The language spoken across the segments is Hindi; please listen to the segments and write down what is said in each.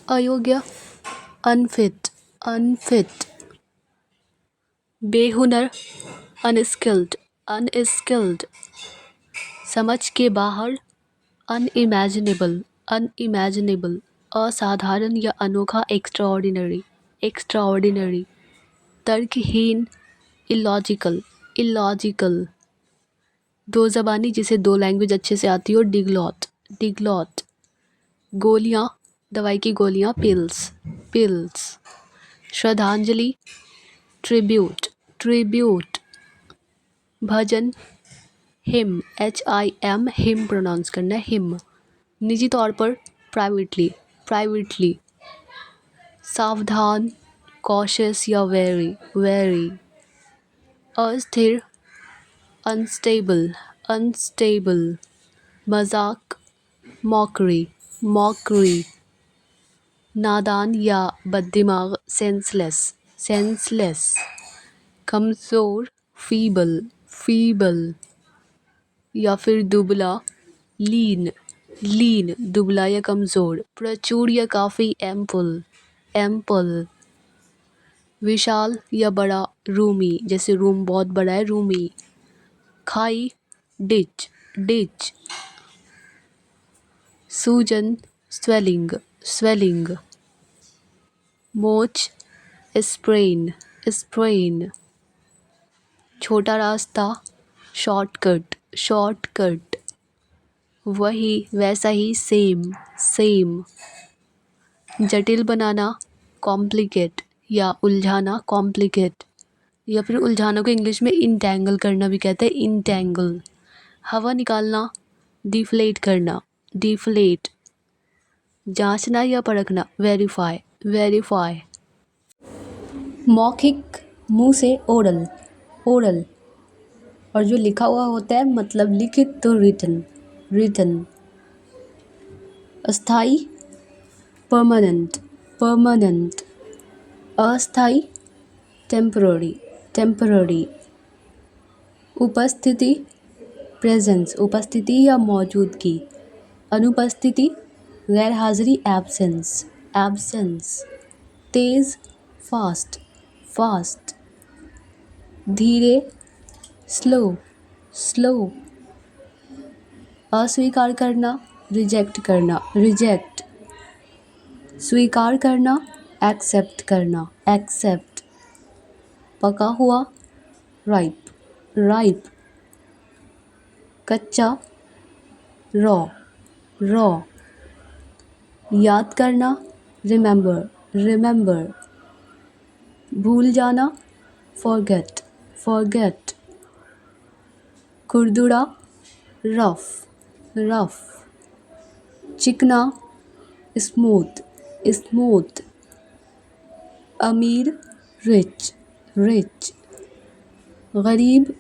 अयोग्य, अनफिट, अनफिट। बेहुनर, अनस्किल्ड, अनस्किल्ड। समझ के बाहर, अनइमेजिनेबल, अनइमेजिनेबल। असाधारण या अनोखा, एक्स्ट्राऑर्डिनरी, एक्स्ट्राऑर्डिनरी। तर्कहीन, इलॉजिकल, इलॉजिकल। दो ज़बानी जिसे दो लैंग्वेज अच्छे से आती हो, डिग्लॉट, डिग्लॉट। गोलियाँ, दवाई की गोलियाँ, पिल्स, पिल्स। श्रद्धांजलि, ट्रिब्यूट, ट्रिब्यूट। भजन, हिम, HIM, हिम प्रोनाउंस करना है, हिम। निजी तौर पर, प्राइवेटली, प्राइवेटली। सावधान, कॉशियस या वेरी, वेरी। अस्थिर, अनस्टेबल, अनस्टेबल। मजाक, मॉकरी, मॉकरी। नादान या बददिमाग, सेंसलेस, सेंसलेस। कमज़ोर, फीबल, फीबल। या फिर दुबला, लीन, लीन। दुबला या कमज़ोर। प्रचुर या काफ़ी, एम्पल, एम्पल। विशाल या बड़ा, रूमी। जैसे रूम बहुत बड़ा है, रूमी। खाई, डिच, डिच। सूजन, स्वेलिंग, स्वेलिंग। मोच, स्प्रेन, स्प्रेन। छोटा रास्ता, शॉर्टकट, शॉर्टकट। वही, वैसा ही, सेम, सेम। जटिल बनाना, कॉम्प्लिकेट या उलझाना, कॉम्प्लिकेट। या फिर उलझानों को इंग्लिश में इंटैंगल करना भी कहते हैं, इंटैंगल। हवा निकालना, डिफ्लेट करना, डिफ्लेट। जांचना या परखना, वेरीफाई, वेरीफाई। मौखिक, मुंह से, ओरल, ओरल। और जो लिखा हुआ होता है मतलब लिखित, तो रिटन, रिटन। अस्थाई, परमानेंट, परमानेंट। अस्थाई, टेम्पररी, टेम्पररी। उपस्थिति, प्रेजेंस, उपस्थिति या मौजूदगी। अनुपस्थिति, गैर हाजिरी, एब्सेंस, एब्सेंस। तेज, फास्ट, फास्ट। धीरे, स्लो, स्लो। अस्वीकार करना, रिजेक्ट करना, रिजेक्ट। स्वीकार करना, एक्सेप्ट करना, एक्सेप्ट। पका हुआ, राइप, राइप। कच्चा, रॉ, रॉ। याद करना, रिमेंबर, रिमेंबर। भूल जाना, फॉरगेट, फॉरगेट। खुरदुरा, रफ, रफ। चिकना, स्मूथ, स्मूथ। अमीर, रिच, रिच। गरीब,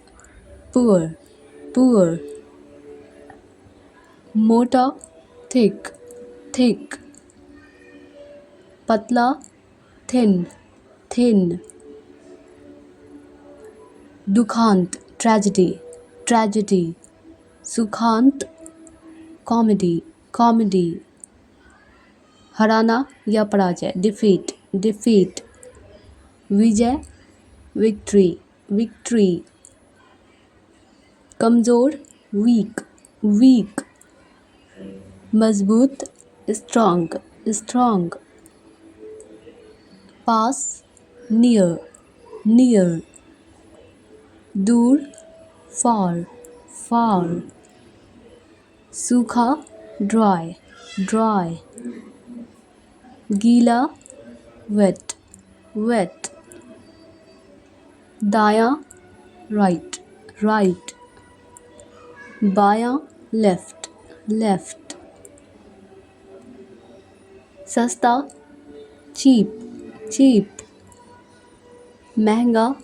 पुअर, पुअर। मोटा, थिक, थिक। पतला, थिन, थिन। दुखांत, ट्रेजेडी, ट्रेजेडी। सुखांत, कॉमेडी, कॉमेडी। हराना या पराजय, डिफीट, डिफीट। विजय, विक्ट्री, विक्ट्री। कमज़ोर, वीक, वीक। मजबूत, स्ट्रॉन्ग, स्ट्रॉन्ग। पास, नियर, नियर। दूर, फार, फार। सूखा, ड्राई, ड्राई। गीला, वेट, वेट। दायां, राइट, राइट। बायां, लेफ्ट, लेफ्ट। सस्ता, चीप, चीप। महंगा,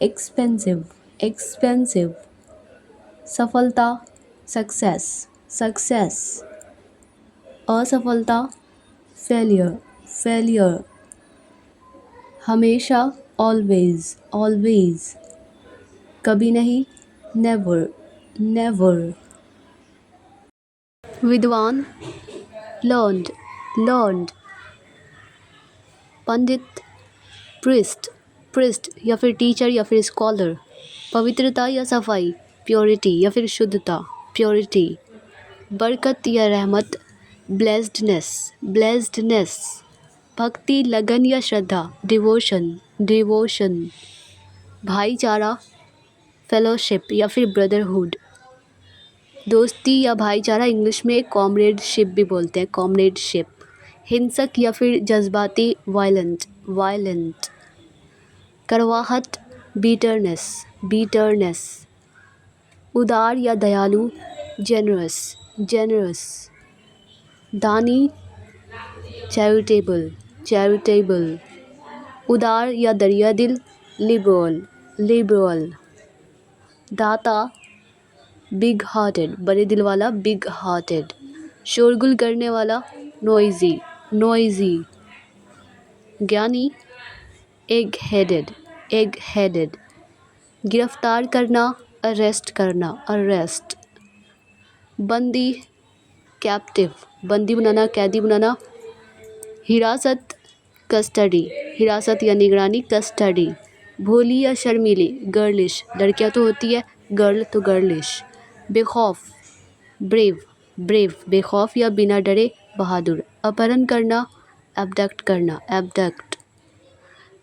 एक्सपेंसिव, एक्सपेंसिव। सफलता, सक्सेस, सक्सेस। असफलता, फेलियर, फेलियर। हमेशा, ऑलवेज, ऑलवेज। कभी नहीं, नेवर, नेवर। विद्वान, लर्न्ड, लर्न्ड। पंडित, प्रिस्ट, प्रिस्ट या फिर टीचर या फिर स्कॉलर। पवित्रता या सफाई, प्योरिटी या फिर शुद्धता, प्योरिटी। बरकत या रहमत, ब्लेस्डनेस, ब्लेस्डनेस। भक्ति, लगन या श्रद्धा, डिवोशन, डिवोशन। भाईचारा, फेलोशिप या फिर ब्रदरहुड। दोस्ती या भाईचारा इंग्लिश में कॉमरेडशिप भी बोलते हैं, कॉमरेडशिप। हिंसक या फिर जज्बाती, वायलेंट, वायलेंट। करवाहट, बीटरनेस, बीटरनेस। उदार या दयालु, जेनरस, जेनरस। दानी, चैरिटेबल, चैरिटेबल। उदार या दरिया दिल, लिबरल, लिबरल। दाता, बिग हार्टेड, बड़े दिल वाला, बिग हार्टेड। शोरगुल करने वाला, नॉइजी, नॉइजी। ज्ञानी, एग हेडेड, एग हेडेड। गिरफ्तार करना, अरेस्ट करना, अरेस्ट। बंदी, कैप्टिव, बंदी बनाना, कैदी बनाना। हिरासत, कस्टडी, हिरासत या निगरानी, कस्टडी। भोली या शर्मीली, गर्लिश, लड़कियां तो होती है गर्ल तो गर्लिश। बेखौफ, ब्रेव, ब्रेव। बेखौफ या बिना डरे, बहादुर। अपहरण करना, एब्डक्ट करना, एब्डक्ट।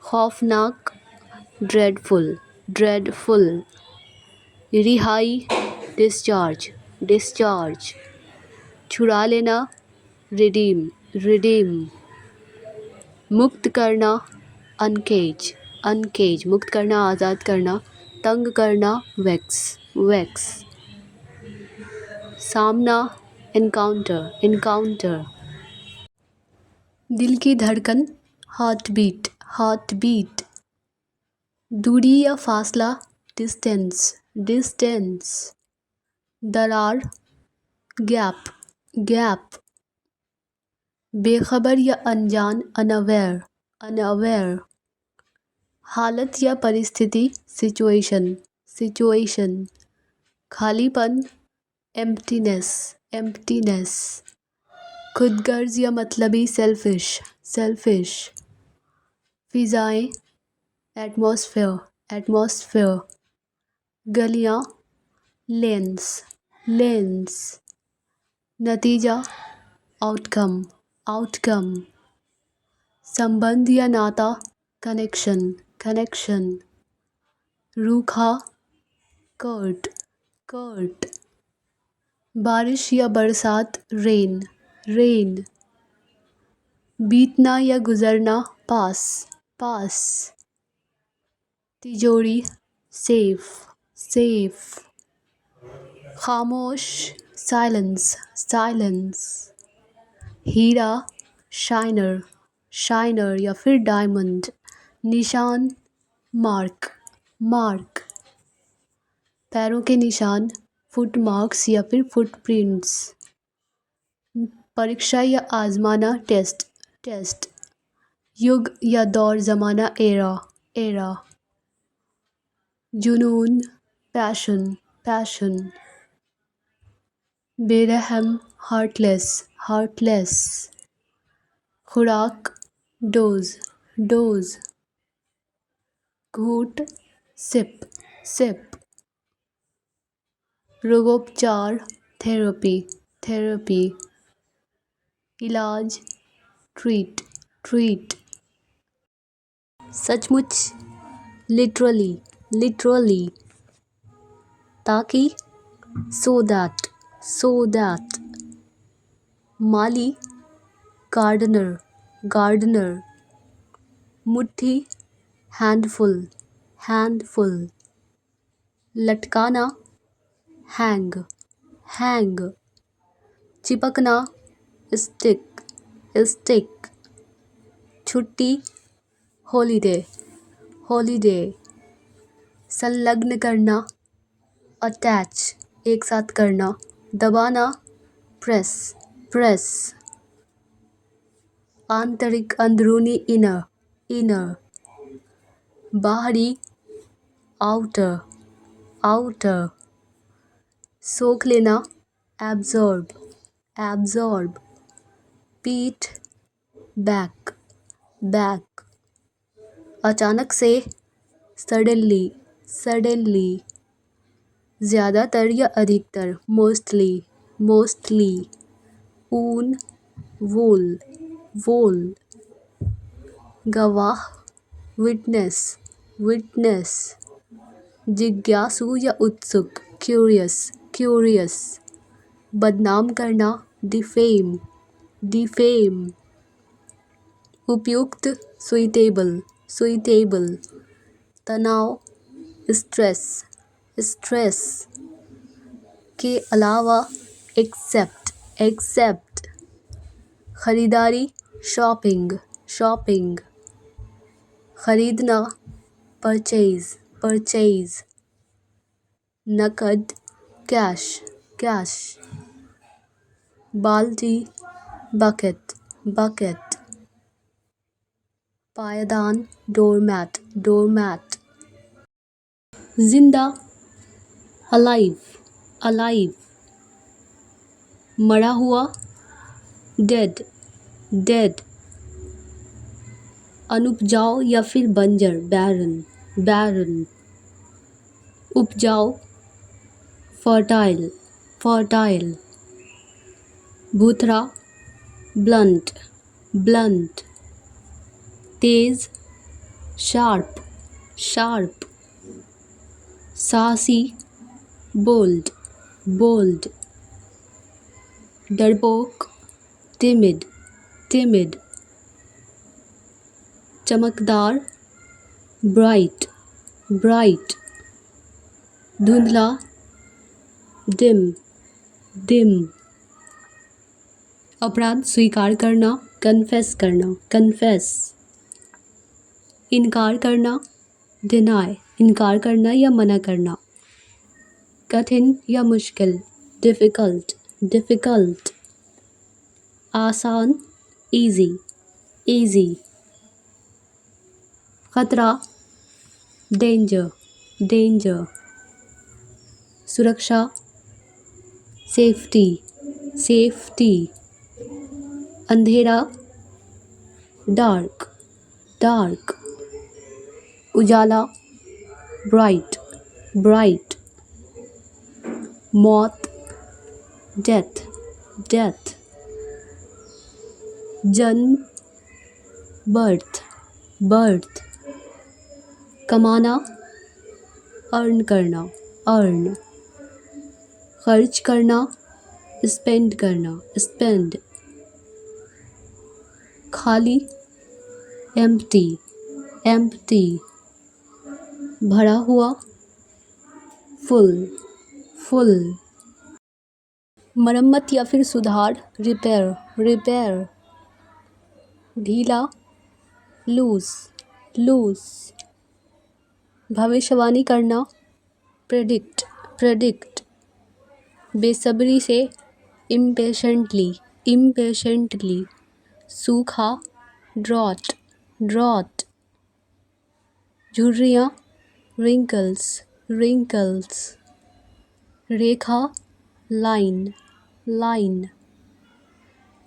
खौफनाक, ड्रेडफुल, ड्रेडफुल। रिहाई, डिस्चार्ज, डिस्चार्ज। छुड़ा लेना, रिडीम, रिडीम। मुक्त करना, अनकेज, अनकेज। मुक्त करना, आज़ाद करना। तंग करना, वैक्स, वैक्स। सामना, एनकाउंटर, एनकाउंटर। दिल की धड़कन, हार्ट बीट, हार्ट बीट। दूरी या फासला, डिस्टेंस, डिस्टेंस। दरार, गैप, गैप। बेखबर या अनजान, अनअवेयर, अनअवेयर। हालत या परिस्थिति, सिचुएशन, सिचुएशन। खालीपन, एम्प्टीनेस, एम्प्टीनेस। खुदगर्ज या मतलबी, सेल्फिश, सेल्फिश। फिजाएं, एटमॉस्फेयर, एटमॉस्फेयर। गलियां, लेंस, लेंस। नतीजा, आउटकम, आउटकम। संबंध या नाता, कनेक्शन, कनेक्शन। रूखा, कर्ट, कर्ट। बारिश या बरसात, रेन, रेन। बीतना या गुजरना, पास, पास। तिजोरी, सेफ, सेफ। खामोश, साइलेंस, साइलेंस। हीरा, शाइनर, शाइनर या फिर डायमंड। निशान, मार्क, मार्क। पैरों के निशान, फुट मार्क्स या फिर फुटप्रिंट्स। परीक्षा या आजमाना, टेस्ट, टेस्ट। युग या दौर, ज़माना, एरा, एरा। जुनून, पैशन, पैशन। बेरहम, हार्टलेस, हार्टलेस। खुराक, डोज, डोज। घूंट, सिप, सिप। रोगोपचार, थेरेपी, थेरेपी। इलाज, ट्रीट, ट्रीट। सचमुच, लिटरली, लिटरली। ताकि, सो दैट, सो दैट। माली, गार्डनर, गार्डनर। मुट्ठी, हैंडफुल, हैंडफुल। लटकाना, हैंग, हैंग। चिपकना, स्टिक, स्टिक। छुट्टी, हॉलीडे, हॉलीडे। संलग्न करना, अटैच, एक साथ करना। दबाना, प्रेस, प्रेस। आंतरिक, अंदरूनी, इनर, इनर। बाहरी, आउटर, आउटर। सोख लेना, एब्जॉर्ब, एब्जॉर्ब। पीठ, बैक, बैक, अचानक से, सडनली, सडनली, ज़्यादातर या अधिकतर, मोस्टली, मोस्टली, ऊन, वूल, वूल, गवाह, विटनेस, विटनेस, जिज्ञासु या उत्सुक, क्यूरियस, क्यूरियस, बदनाम करना, डिफेम, डिफेम, उपयुक्त, सुइटेबल, सुइटेबल, तनाव, स्ट्रेस, स्ट्रेस, के अलावा, एक्सेप्ट, एक्सेप्ट, खरीदारी, शॉपिंग, शॉपिंग, खरीदना, परचेज, परचेज, नकद, कैश, कैश, बाल्टी, बकेट, बकेट, पायदान, डोरमैट, डोरमैट, जिंदा, अलाइव, अलाइव, मरा हुआ, डेड, डेड, अनुपजाऊ या फिर बंजर, बैरन, बैरन, उपजाऊ, fertile, fertile, Bhutra, blunt, blunt, तेज, शार्प, शार्प, साहसी, बोल्ड, बोल्ड, डरपोक, टिमिड, टिमिड, चमकदार, ब्राइट, ब्राइट, धुंधला, डिम, डिम, अपराध स्वीकार करना, कन्फेस करना, कन्फेस, इनकार करना, डिनाय, इनकार करना या मना करना, कठिन या मुश्किल, डिफ़िकल्ट, डिफ़िकल्ट, आसान, इजी, इजी, खतरा, डेंजर, डेंजर, सुरक्षा, सेफ्टी, सेफ्टी, अंधेरा, डार्क, डार्क, उजाला, ब्राइट, ब्राइट, मौत, डेथ, डेथ, जन्म, बर्थ, बर्थ, कमाना, अर्न करना, अर्न, खर्च करना, स्पेंड करना, स्पेंड, खाली, एम्प्टी, एम्प्टी, भरा हुआ, फुल, फुल, मरम्मत या फिर सुधार, रिपेयर, रिपेयर, ढीला, लूज, लूज, भविष्यवाणी करना, प्रेडिक्ट, प्रेडिक्ट, बेसब्री से, इम्पेशेंटली, इम्पेशेंटली, सूखा, ड्रॉट, ड्रॉट, झुर्रियाँ, रिंकल्स, रिंकल्स, रेखा, लाइन, लाइन,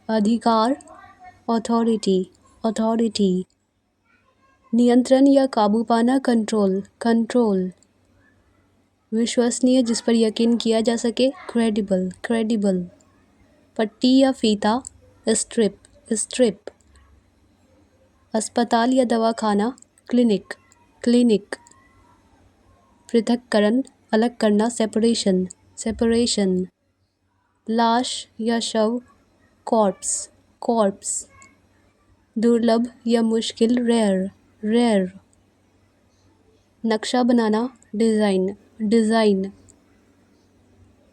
अधिकार, अथॉरिटी, अथॉरिटी, नियंत्रण या काबू पाना, कंट्रोल, कंट्रोल, विश्वसनीय जिस पर यकीन किया जा सके, क्रेडिबल, क्रेडिबल, पट्टी या फीता, स्ट्रिप, स्ट्रिप, अस्पताल या दवाखाना, क्लिनिक, क्लिनिक, पृथक्करण, अलग करना, सेपरेशन, सेपरेशन, लाश या शव, कॉर्प्स, कॉर्प्स, दुर्लभ या मुश्किल, रेयर, रेयर, नक्शा बनाना, डिज़ाइन, डिज़ाइन,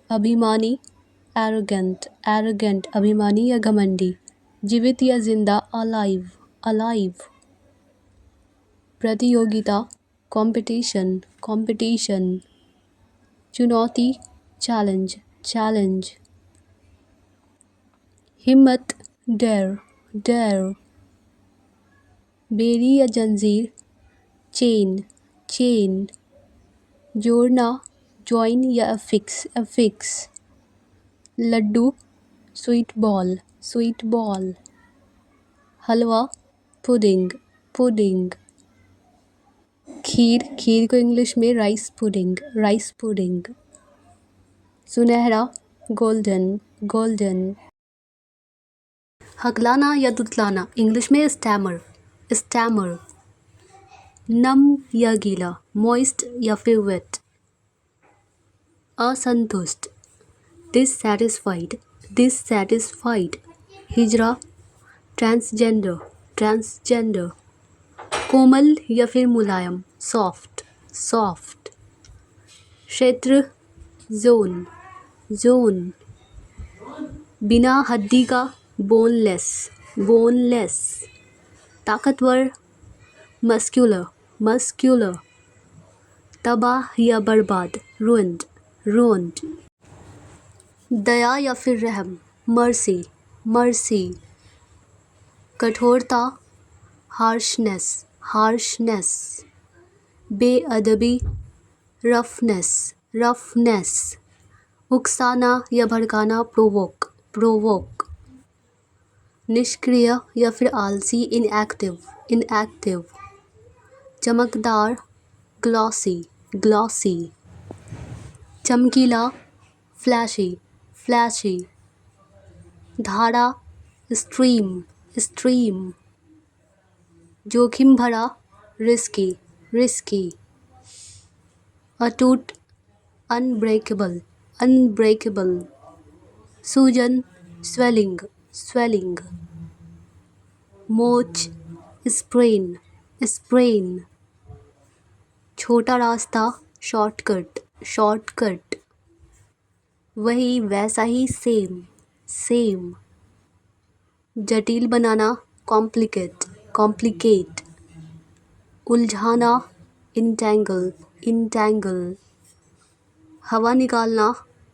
अभिमानी, एरोगेंट, एरोगेंट, अभिमानी या घमंडी, जीवित या जिंदा, अलाइव, अलाइव, प्रतियोगिता, कंपटीशन, कंपटीशन, चुनौती, चैलेंज, चैलेंज, हिम्मत, डेयर, डेयर, बेरी या जंजीर, चेन, चेन, जोड़ना, जॉइन या affix, affix, laddu, sweet ball, sweet ball, halwa, pudding pudding. Kheer, kheer को इंग्लिश में राइस पुडिंग, राइस पुडिंग। सुनहरा, गोल्डन, गोल्डन। हकलाना या तुतलाना, इंग्लिश में स्टैमर, स्टैमर। नम या गीला, मॉइस्ट या फिर वेट। असंतुष्ट, डिससैटिस्फाइड, डिससैटिस्फाइड। हिजरा, ट्रांसजेंडर, ट्रांसजेंडर। कोमल या फिर मुलायम, सॉफ्ट, सॉफ्ट। क्षेत्र, जोन, जोन। बिना हड्डी का, बोनलेस, बोनलेस। ताकतवर, मस्क्यूलर, मस्क्यूलर। तबाह या बर्बाद, रुइंड, रुइंड। दया या फिर रहम, मर्सी, मर्सी। कठोरता, हार्शनेस, हार्शनेस। बेअदबी, रफनेस, रफनेस। उकसाना या भड़काना, प्रोवोक, प्रोवोक। निष्क्रिय या फिर आलसी, इनएक्टिव, इनएक्टिव। चमकदार, ग्लॉसी, ग्लॉसी। चमकीला, फ्लैशी, फ्लैशी। धारा, स्ट्रीम, स्ट्रीम। जोखिम भरा, रिस्की, रिस्की। अटूट, अनब्रेकेबल, अनब्रेकेबल। सूजन, स्वेलिंग, स्वेलिंग। मोच, स्प्रेन, स्प्रेन। छोटा रास्ता, शॉर्टकट, शॉर्टकट। वही वैसा ही, सेम, सेम। जटिल बनाना, कॉम्प्लिकेट, कॉम्प्लिकेट। उलझाना, इंटैंगल, इंटैंगल। हवा निकालना,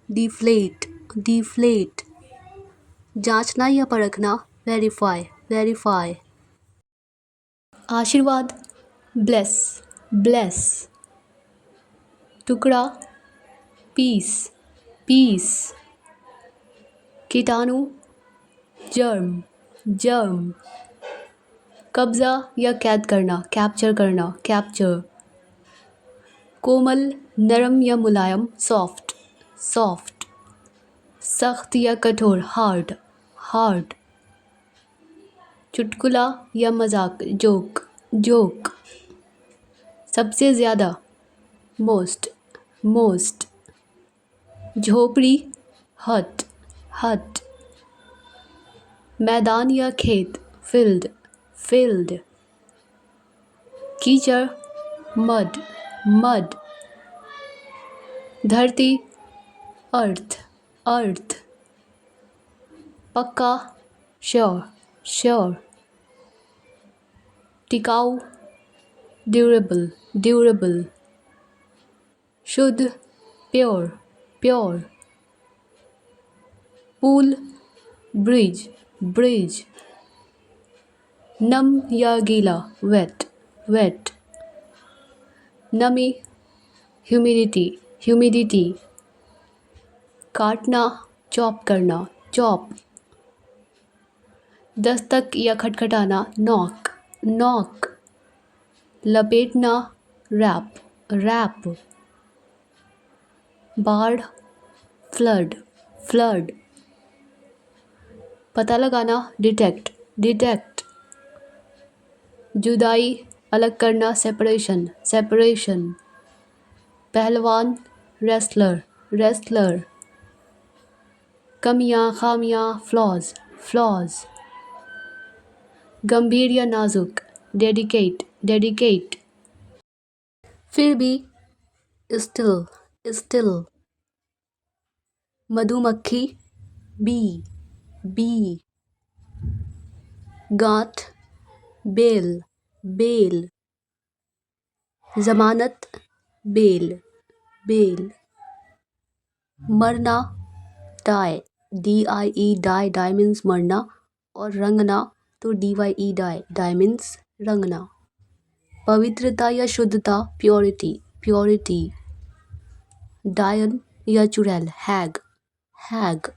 डिफ्लेट, डिफ्लेट। जांचना या परखना, वेरीफाई, वेरीफाई। आशीर्वाद, ब्लेस, ब्लेस। टुकड़ा, पीस, पीस। कीटाणु, जर्म, जर्म। कब्जा या कैद करना, कैप्चर करना, कैप्चर। कोमल, नरम या मुलायम, सॉफ्ट, सॉफ्ट। सख्त या कठोर, हार्ड, हार्ड। चुटकुला या मजाक, जोक, जोक। सबसे ज़्यादा, मोस्ट, मोस्ट। झोपड़ी, हट, हट। मैदान या खेत, फील्ड, फील्ड। कीचड़, मड, मड। धरती, अर्थ, अर्थ। पक्का, श्योर, श्योर। टिकाऊ, ड्यूरेबल, ड्यूरेबल। शुद्ध, प्योर, प्योर। पुल, ब्रिज, ब्रिज। नम या गीला, वेट, वेट। नमी, ह्यूमिडिटी, ह्यूमिडिटी। काटना, चॉप करना, चॉप। दस्तक या खटखटाना, नॉक, नॉक। लपेटना, रैप, रैप। बाढ़, फ्लड, फ्लड। पता लगाना, डिटेक्ट, डिटेक्ट। जुदाई, अलग करना, सेपरेशन, सेपरेशन। पहलवान, रेसलर, रेसलर। कमियां, खामियां, फ्लॉज, फ्लॉज। गंभीर या नाजुक, डेडिकेट, डेडिकेट। फिर भी, स्टिल, स्टिल। मधुमक्खी, बी, बी। गांठ, बेल, बेल। जमानत, बेल, बेल। मरना, die, DIE, die, die means मरना। और रंगना तो DYE, डाई, डाई मीन्स रंगना। पवित्रता या शुद्धता, प्योरिटी, प्योरिटी। डायन या चुड़ैल, हैग, हैग।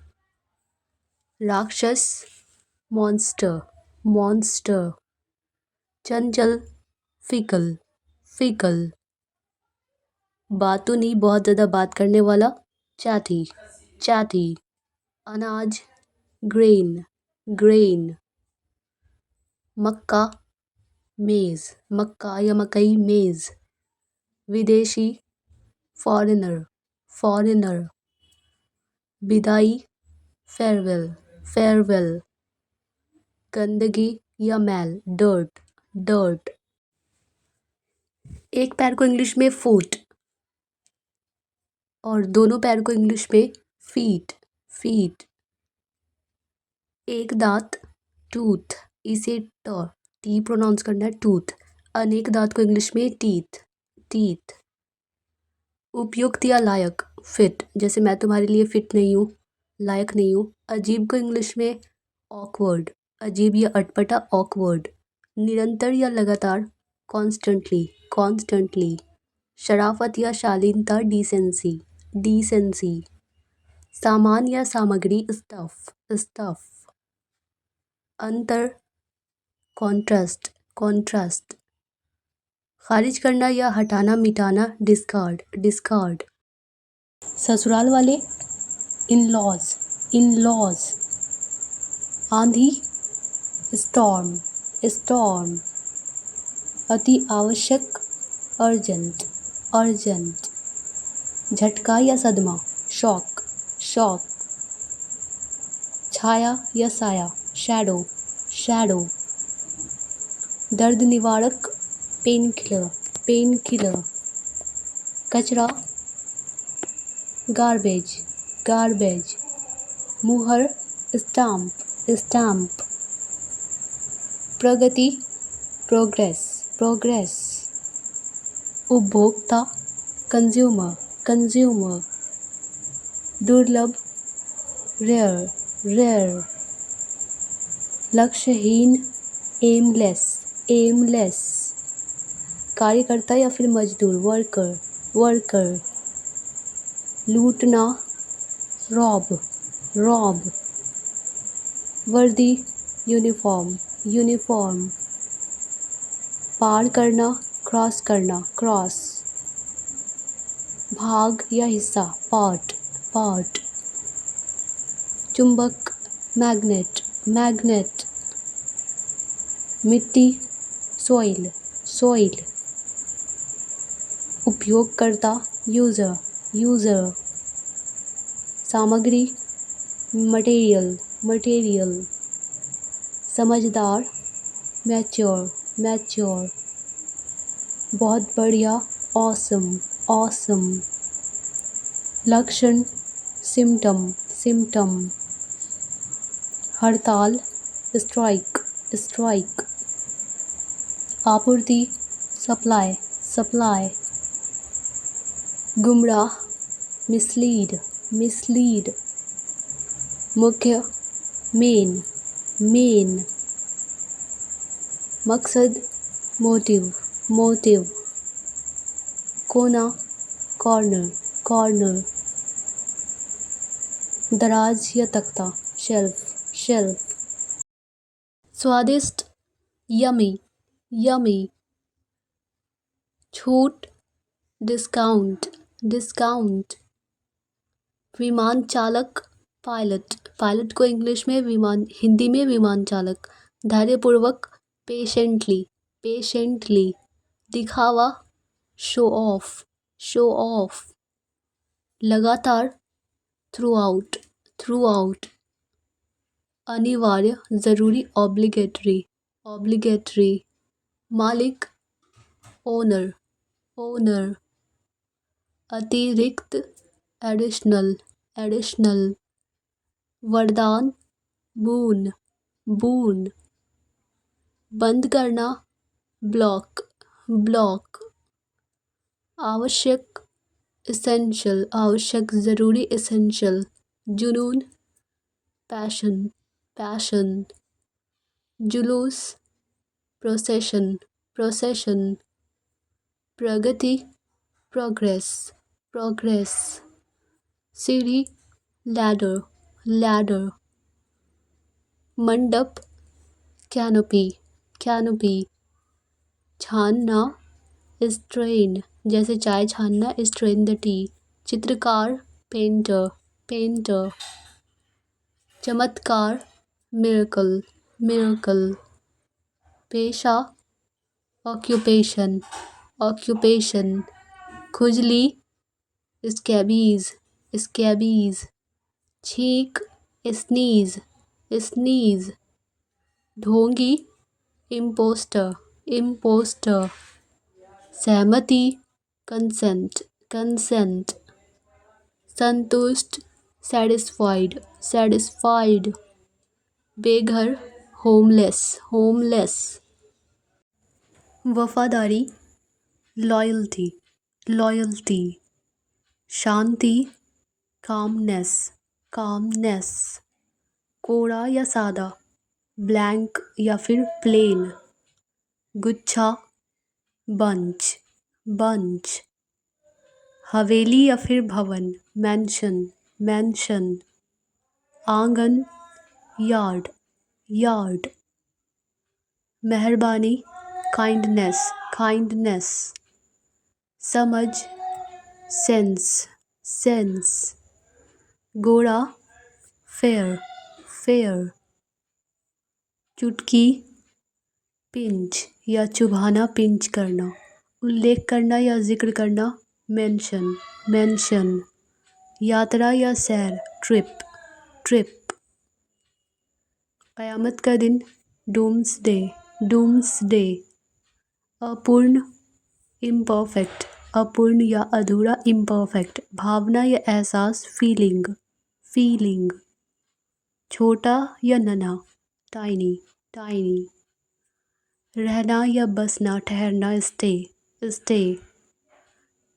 राक्षस, मॉन्स्टर, मॉन्स्टर। चंचल, फिकल, फिकल। बातूनी नहीं, बहुत ज़्यादा बात करने वाला, चैटी, चैटी। अनाज, ग्रेन, ग्रेन। मक्का, मेज़, मक्का या मकई, मेज़। विदेशी, फॉरेनर, फॉरेनर। विदाई, फेयरवेल, फेयरवेल। गंदगी या मैल, डर्ट, डर्ट। एक पैर को इंग्लिश में फुट और दोनों पैर को इंग्लिश में फीट, फीट। एक दांत, टूथ, इसे टी प्रोनाउंस करना है, टूथ। अनेक दांत को इंग्लिश में टीथ, टीथ। उपयुक्त या लायक, फिट, जैसे मैं तुम्हारे लिए फिट नहीं हूँ, लायक नहीं हूँ। अजीब को इंग्लिश में ऑकवर्ड, अजीब या अटपटा, ऑकवर्ड। निरंतर या लगातार, कॉन्स्टेंटली, कॉन्स्टेंटली। शराफत या शालीनता, डिसेंसी, डिसेंसी। सामान या सामग्री, स्टफ, स्टफ। अंतर, कॉन्ट्रास्ट, कॉन्ट्रास्ट। खारिज करना या हटाना, मिटाना, डिस्कार्ड, डिस्कार्ड। ससुराल वाले, इन लॉज, इन लॉज। आंधी, स्टॉर्म, स्टॉर्म। अति आवश्यक, अर्जेंट, अर्जेंट। झटका या सदमा, शॉक, शॉक। छाया या साया, शैडो, शैडो। दर्द निवारक, पेन किलर, पेन किलर। कचरा, गार्बेज, गार्बेज। मुहर, स्टाम्प, स्टाम्प। प्रगति, प्रोग्रेस, प्रोग्रेस। उपभोक्ता, कंज्यूमर, कंज्यूमर। दुर्लभ, रेयर, रेयर। लक्ष्यहीन, एमलेस, एमलेस। कार्यकर्ता या फिर मजदूर, वर्कर, वर्कर। लूटना, रॉब, रॉब। वर्दी, यूनिफॉर्म, यूनिफॉर्म। पार करना, क्रॉस करना, क्रॉस। भाग या हिस्सा, पार्ट, पार्ट। चुंबक, मैग्नेट, मैग्नेट। मिट्टी, सॉइल, सॉइल। उपयोगकर्ता, यूज़र, यूज़र। सामग्री, मटेरियल, मटेरियल। समझदार, मैच्योर, मैच्योर। बहुत बढ़िया, ऑसम, ऑसम। लक्षण, सिम्टम, सिम्टम। हड़ताल, स्ट्राइक, स्ट्राइक। आपूर्ति, सप्लाई, सप्लाई। गुमराह, मिसलीड, मिसलीड। मुख्य, मेन, मेन। मकसद, मोटिव, मोटिव। कोना, कॉर्नर, कॉर्नर। दराज या तख्ता, शेल्फ, शेल्फ। स्वादिष्ट, यमी, यमी। छूट, डिस्काउंट, डिस्काउंट। विमान चालक, पायलट, पायलट को इंग्लिश में विमान, हिंदी में विमान चालक। धैर्यपूर्वक, पेशेंटली, पेशेंटली। दिखावा, शो ऑफ, शो ऑफ। लगातार, थ्रू आउट, थ्रू आउट। अनिवार्य, ज़रूरी, ऑब्लिगेटरी, ऑब्लिगेटरी। मालिक, ओनर, ओनर। अतिरिक्त, एडिशनल, एडिशनल। वरदान, बून, बून। बंद करना, ब्लॉक, ब्लॉक। आवश्यक, एसेंशियल, आवश्यक, ज़रूरी, एसेंशियल। जुनून, पैशन, पैशन। जुलूस, प्रोसेशन, प्रोसेशन। प्रगति, प्रोग्रेस, प्रोग्रेस। सीढ़ी, लैडर, लैडर। मंडप, कैनोपी, कैनोपी। छानना, स्ट्रेन जैसे चाय छानना, स्ट्रेन द टी। चित्रकार, पेंटर, पेंटर। चमत्कार, मिरेकल, मिरेकल। पेशा, ऑक्यूपेशन, ऑक्यूपेशन। खुजली, स्कैबीज, स्कैबीज। छींक, स्नीज, स्नीज। ढोंगी, इम्पोस्टर, इम्पोस्टर। सहमति, कंसेंट, कंसेंट। संतुष्ट, सेटिस्फाइड, सेटिस्फाइड। बेघर, होमलेस, होमलेस। वफादारी, लॉयल्टी, लॉयल्टी। शांति, कामनेस, कामनेस। कोरा या सादा, ब्लैंक या फिर प्लेन। गुच्छा, बंच, बंच। हवेली या फिर भवन, मैंशन, मैंशन। आंगन, यार्ड, यार्ड। मेहरबानी, काइंडनेस, काइंडनेस। समझ, सेंस, सेंस। गोरा, फेयर, फेयर। चुटकी, पिंच या चुभाना, पिंच करना। उल्लेख करना या जिक्र करना, मेंशन, मेंशन। यात्रा या सैर, ट्रिप, ट्रिप। कयामत का दिन, डूम्सडे, डूम्सडे। अपूर्ण, इम्परफेक्ट, अपूर्ण या अधूरा, इम्परफेक्ट। भावना या एहसास, फीलिंग, फीलिंग। छोटा या नन्हा, टाइनी, टाइनी। रहना या बसना, ठहरना, स्टे, स्टे।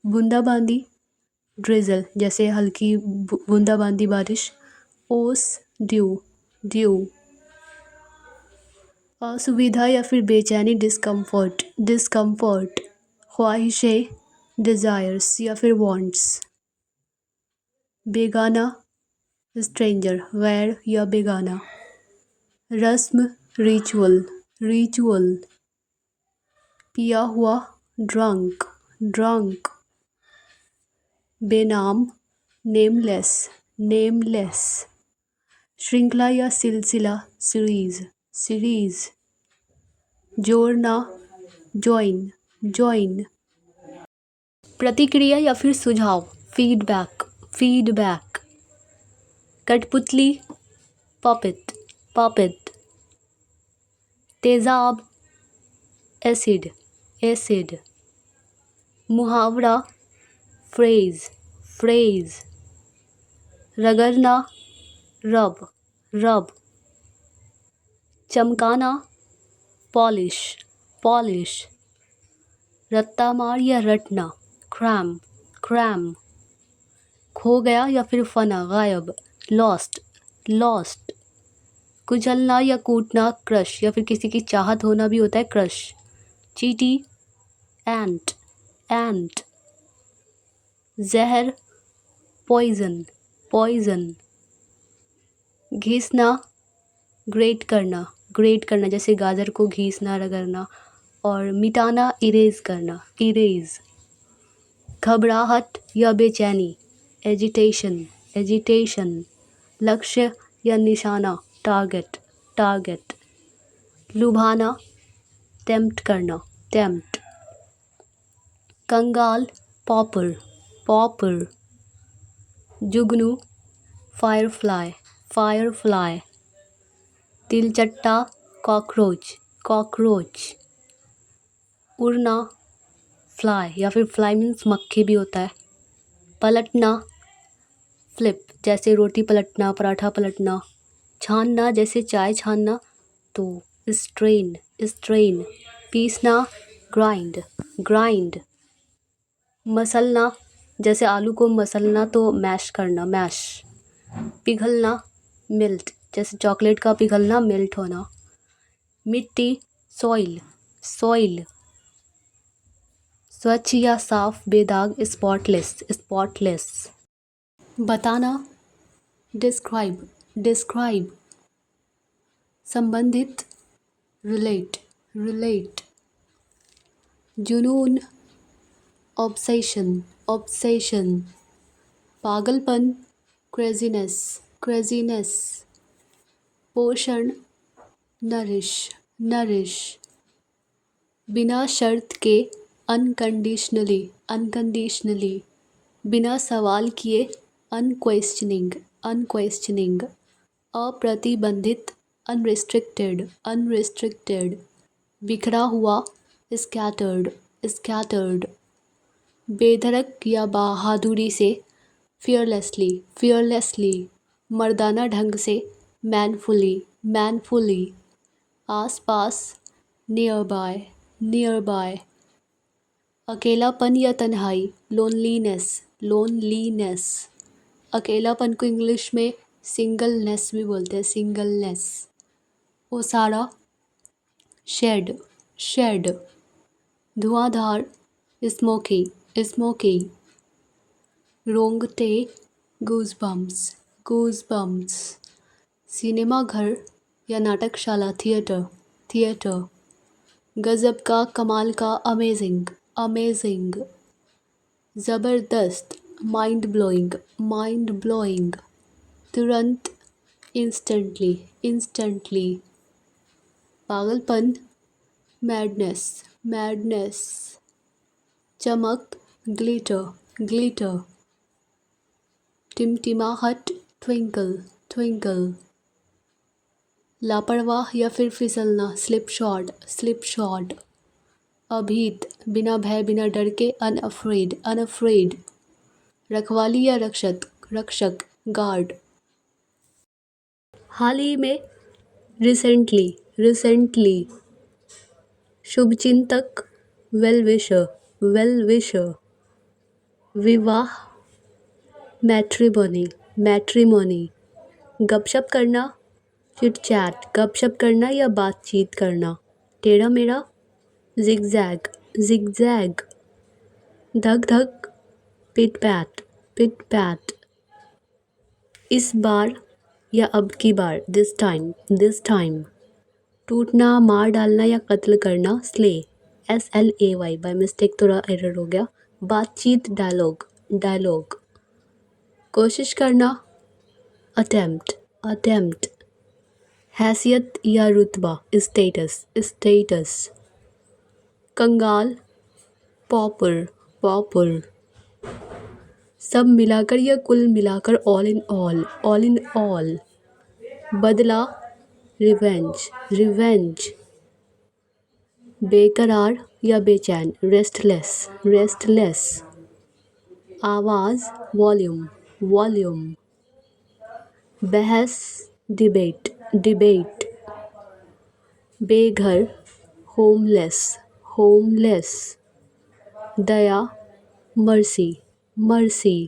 बूंदाबांदी, ड्रिजल जैसे हल्की बूंदाबांदी बारिश। ओस, ड्यू, ड्यू। असुविधा या फिर बेचैनी, डिस्कम्फर्ट, डिस्कम्फर्ट। ख्वाहिशें, डिज़ायर्स या फिर वांट्स। बेगाना, स्ट्रेंजर, गैर या बेगाना। रस्म, रिचुअल, रिचुअल। पिया हुआ, ड्रंक, ड्रंक। बेनाम, नेमलेस, नेमलेस। श्रृंखला या सिलसिला, सीरीज, सीरीज। जोड़ना, जॉइन, जॉइन। प्रतिक्रिया या फिर सुझाव, फीडबैक, फीडबैक। कठपुतली, पपेट, पपेट। तेजाब, एसिड, एसिड। मुहावरा, फ्रेज, फ्रेज। रगड़ना, रब, रब। चमकाना, पॉलिश, पॉलिश। रत्ता मार या रटना, क्रैम, क्रैम। खो गया या फिर फना, गायब, लॉस्ट, लॉस्ट। कुचलना या कूटना, क्रश या फिर किसी की चाहत होना भी होता है क्रश। चींटी, एंट, एंट। जहर, पॉइजन, पॉइजन। घिसना, ग्रेट करना, ग्रेट करना जैसे गाजर को घिसना, रगड़ना। और मिटाना, इरेज करना, इरेज। घबराहट या बेचैनी, एजिटेशन, एजिटेशन। लक्ष्य या निशाना, टारगेट, टारगेट। लुभाना, टेम्प्ट करना, टेम्प्ट। कंगाल, पॉपर, पॉपर। जुगनू, फायरफ्लाई, फायरफ्लाई। तिलचट्टा, कॉकरोच, कॉकरोच। उड़ना, फ्लाई या फिर फ्लाई मीन्स मक्खी भी होता है। पलटना, फ्लिप जैसे रोटी पलटना, पराठा पलटना। छानना जैसे चाय छानना, तो स्ट्रेन, स्ट्रेन। पीसना, ग्राइंड, ग्राइंड। मसलना जैसे आलू को मसलना तो मैश करना, मैश। पिघलना, मेल्ट जैसे चॉकलेट का पिघलना, मेल्ट होना। मिट्टी, सॉइल, सॉइल। स्वच्छ या साफ, बेदाग, स्पॉटलेस, स्पॉटलेस। बताना, डिस्क्राइब, डिस्क्राइब। संबंधित, रिलेट, रिलेट। जुनून, ऑब्सेशन, ऑब्सेशन, पागलपन, क्रेजीनेस, क्रेजीनेस, पोषण, नरिश, नरिश, बिना शर्त के, अनकंडीशनली, अनकंडीशनली, बिना सवाल किए, अनक्वेश्चनिंग, अनक्वेश्चनिंग, अप्रतिबंधित, अनरिस्ट्रिक्टेड, अनरिस्ट्रिक्टेड, बिखरा हुआ, स्कैटर्ड, स्कैटर्ड, बेधड़क या बहादुरी से, फियरलेसली, फियरलेसली, मर्दाना ढंग से, मैनफुली, मैनफुली, आसपास, नियर बाय, नियर बाय, अकेलापन या तन्हाई, लोनलीनेस, लोनलीनेस, अकेलापन को इंग्लिश में सिंगलनेस भी बोलते हैं, सिंगलनेस, ओसारा, शेड, शेड, धुआंधार, स्मोकी, स्मोकी, रोंगटे, गूजबम्स, गूजबम्स, सिनेमा घर या नाटकशाला, थिएटर, थिएटर, गजब का, कमाल का, अमेजिंग, अमेजिंग, ज़बरदस्त, माइंड ब्लोइंग, माइंड ब्लोइंग, तुरंत, इंस्टेंटली, इंस्टेंटली, पागलपन, मैडनेस, मैडनेस, चमक, ग्लिटर, ग्लिटर, टिमटिमाहट, ट्विंकल, ट्विंकल, लापरवाह या फिर फिसलना, स्लिप शॉट, स्लिप शॉट, अभीत, बिना भय बिना डर के, अनअफ्रेड, अनअफ्रेड, रखवाली या रक्षक, रक्षक, गार्ड, हाल ही में, रिसेंटली, रिसेंटली, शुभचिंतक, वेल विशर, वेल विशर, विवाह, मैट्रिमोनी, मैट्रिमोनी, गपशप करना, चिट चैट, गपशप करना या बातचीत करना, टेढ़ा मेढ़ा, जिगजैग, जिगजैग, धक धक, पिट पैट, पिट पैट, इस बार या अब की बार, दिस टाइम, दिस टाइम, टूटना, मार डालना या कत्ल करना, स्ले, SLAY, बाय मिस्टेक थोड़ा एरर हो गया, बातचीत, डायलॉग, डायलॉग, कोशिश करना, अटेम्प्ट, अटेम्प्ट, हैसियत या रुतबा, स्टेटस, स्टेटस, कंगाल, पॉपर, पॉपर, सब मिलाकर या कुल मिलाकर, all in all, all in all, बदला, रिवेंज, रिवेंज, बेकरार या बेचैन, रेस्टलेस, रेस्टलेस, आवाज़, वॉल्यूम, वॉल्यूम, बहस, डिबेट, डिबेट, बेघर, होमलेस, होमलेस, दया, मर्सी, मर्सी,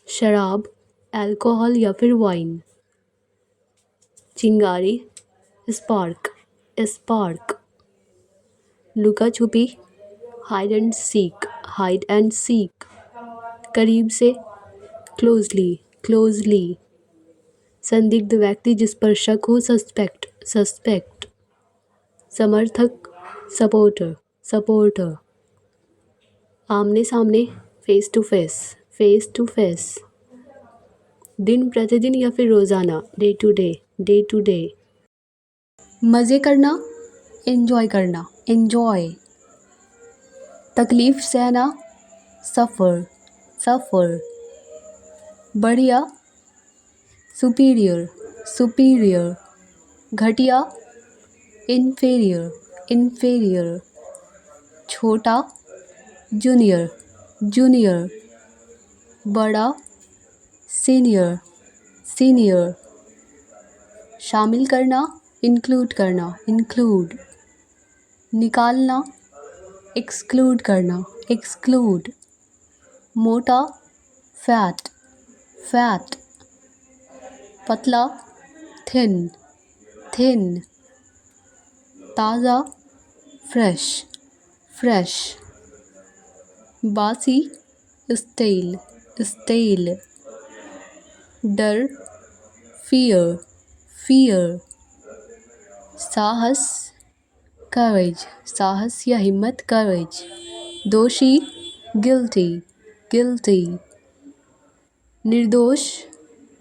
शराब, अल्कोहल या फिर वाइन, चिंगारी, स्पार्क, स्पार्क, लुका छुपी, hide and seek, hide and seek, करीब से, क्लोजली, क्लोजली, संदिग्ध व्यक्ति जिस पर शक हो, सस्पेक्ट, सस्पेक्ट, समर्थक, सपोर्टर, सपोर्टर, आमने सामने, face to face, face to face, दिन प्रतिदिन या फिर रोज़ाना, day to day, day to day, मज़े करना, एंजॉय करना, एंजॉय, तकलीफ़ सहना, सफ़र, सफ़र, बढ़िया, सुपीरियर, सुपीरियर, घटिया, इन्फीरियर, इन्फीरियर, छोटा, जूनियर, जूनियर, बड़ा, सीनियर, सीनियर, शामिल करना, इंक्लूड करना, इंक्लूड, निकालना, एक्सक्लूड करना, एक्सक्लूड, मोटा, फैट, फैट, पतला, थिन, थिन, ताज़ा, फ्रेश, फ्रेश, बासी, स्टेल, स्टेल, डर, फियर, फियर, साहस, करेज, साहस या हिम्मत, करेज। दोषी, गिल्टी, गिल्टी। निर्दोष,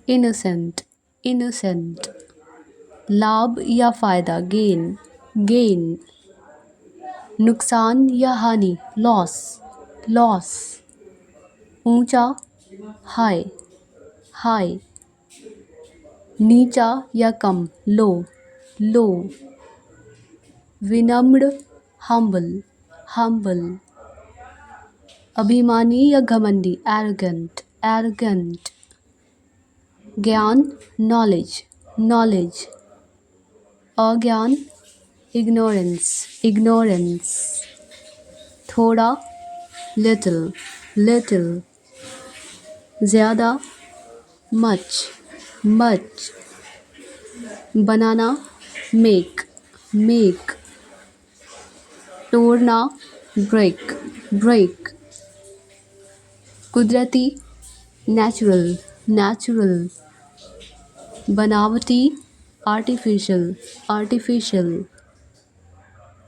इनोसेंट, इनोसेंट। लाभ या फायदा, गेन, गेन। नुकसान या हानि, लॉस, लॉस। ऊंचा, हाई, हाई। नीचा या कम, लो, लो। विनम्र, हम्बल, हम्बल। अभिमानी या घमंडी, एरोगेंट, एरोगेंट। ज्ञान, नॉलेज, नॉलेज। अज्ञान, इग्नोरेंस, इग्नोरेंस। थोड़ा, लिटिल, लिटिल। ज़्यादा, मच, मच। बनाना, मेक, मेक। तोड़ना, ब्रेक, ब्रेक। कुदरती, नेचुरल, नेचुरल। बनावटी, आर्टिफिशियल, आर्टिफिशियल।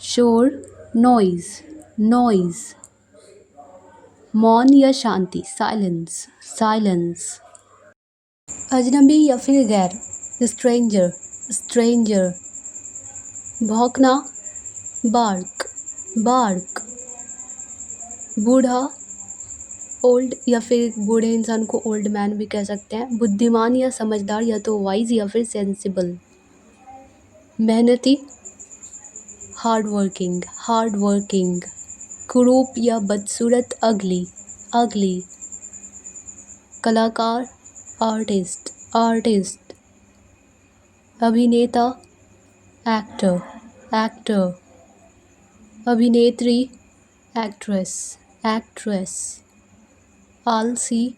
शोर, नॉइज, नॉइज। मौन या शांति, साइलेंस, साइलेंस। अजनबी या फिर गैर, स्ट्रेंजर, स्ट्रेंजर। भौंकना, बार्क, बार्क। बूढ़ा, ओल्ड या फिर बूढ़े इंसान को ओल्ड मैन भी कह सकते हैं। बुद्धिमान या समझदार, या तो वाइज या फिर सेंसिबल। मेहनती, हार्ड वर्किंग, हार्ड वर्किंग। कुरूप या बदसूरत, अगली, अगली। कलाकार, आर्टिस्ट, आर्टिस्ट। अभिनेता, एक्टर, एक्टर। अभिनेत्री, एक्ट्रेस, एक्ट्रेस। आलसी,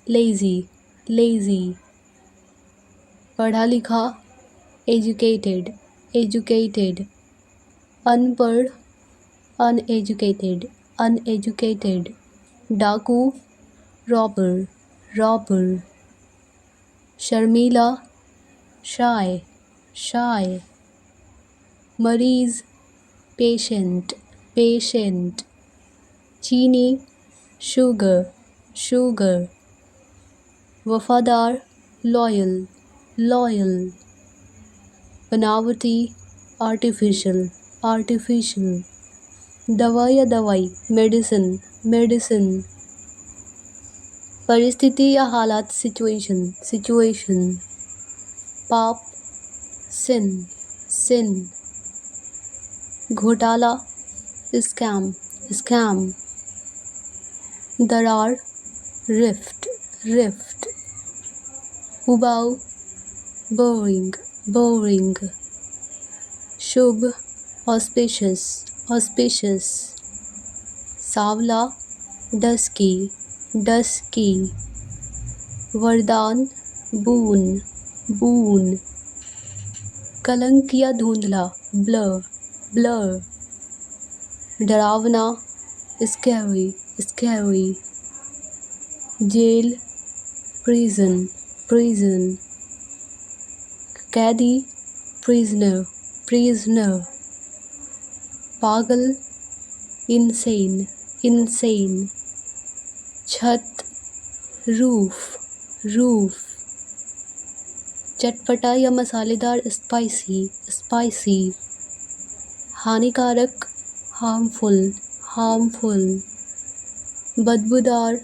लेजी, लेजी। पढ़ा लिखा, एजुकेटेड, एजुकेटेड। अनपढ़, अनएजुकेटेड, अनएजुकेटेड। डाकू, रॉबर, रॉबर। शर्मीला, शाय, शाय। मरीज, पेशेंट, पेशेंट। चीनी, शुगर, शुगर। वफादार, लॉयल, लॉयल। बनावटी, आर्टिफिशियल, आर्टिफिशियल। दवा या दवाई, मेडिसिन, मेडिसिन। परिस्थिति या हालात, सिचुएशन, सिचुएशन। पाप, सिन, सिन। घोटाला, स्कैम, स्कैम। दरार, रिफ्ट, रिफ्ट। उबाऊ, बोरिंग, बोरिंग। शुभ, ऑस्पिशियस, ऑस्पिशियस। सांवला, डस्की, डस्की। वरदान, बून, बून। कलंक या धुंधला, ब्लर, ब्लर। डरावना, स्कैरी, स्कैरी। जेल, प्रिजन, प्रिजन। कैदी, प्रिजनर, प्रिजनर। पागल, इनसेन, इनसेन। छत, रूफ, रूफ। चटपटा या मसालेदार, स्पाइसी, स्पाइसी। हानिकारक, हार्मफुल, हार्मफुल। बदबूदार,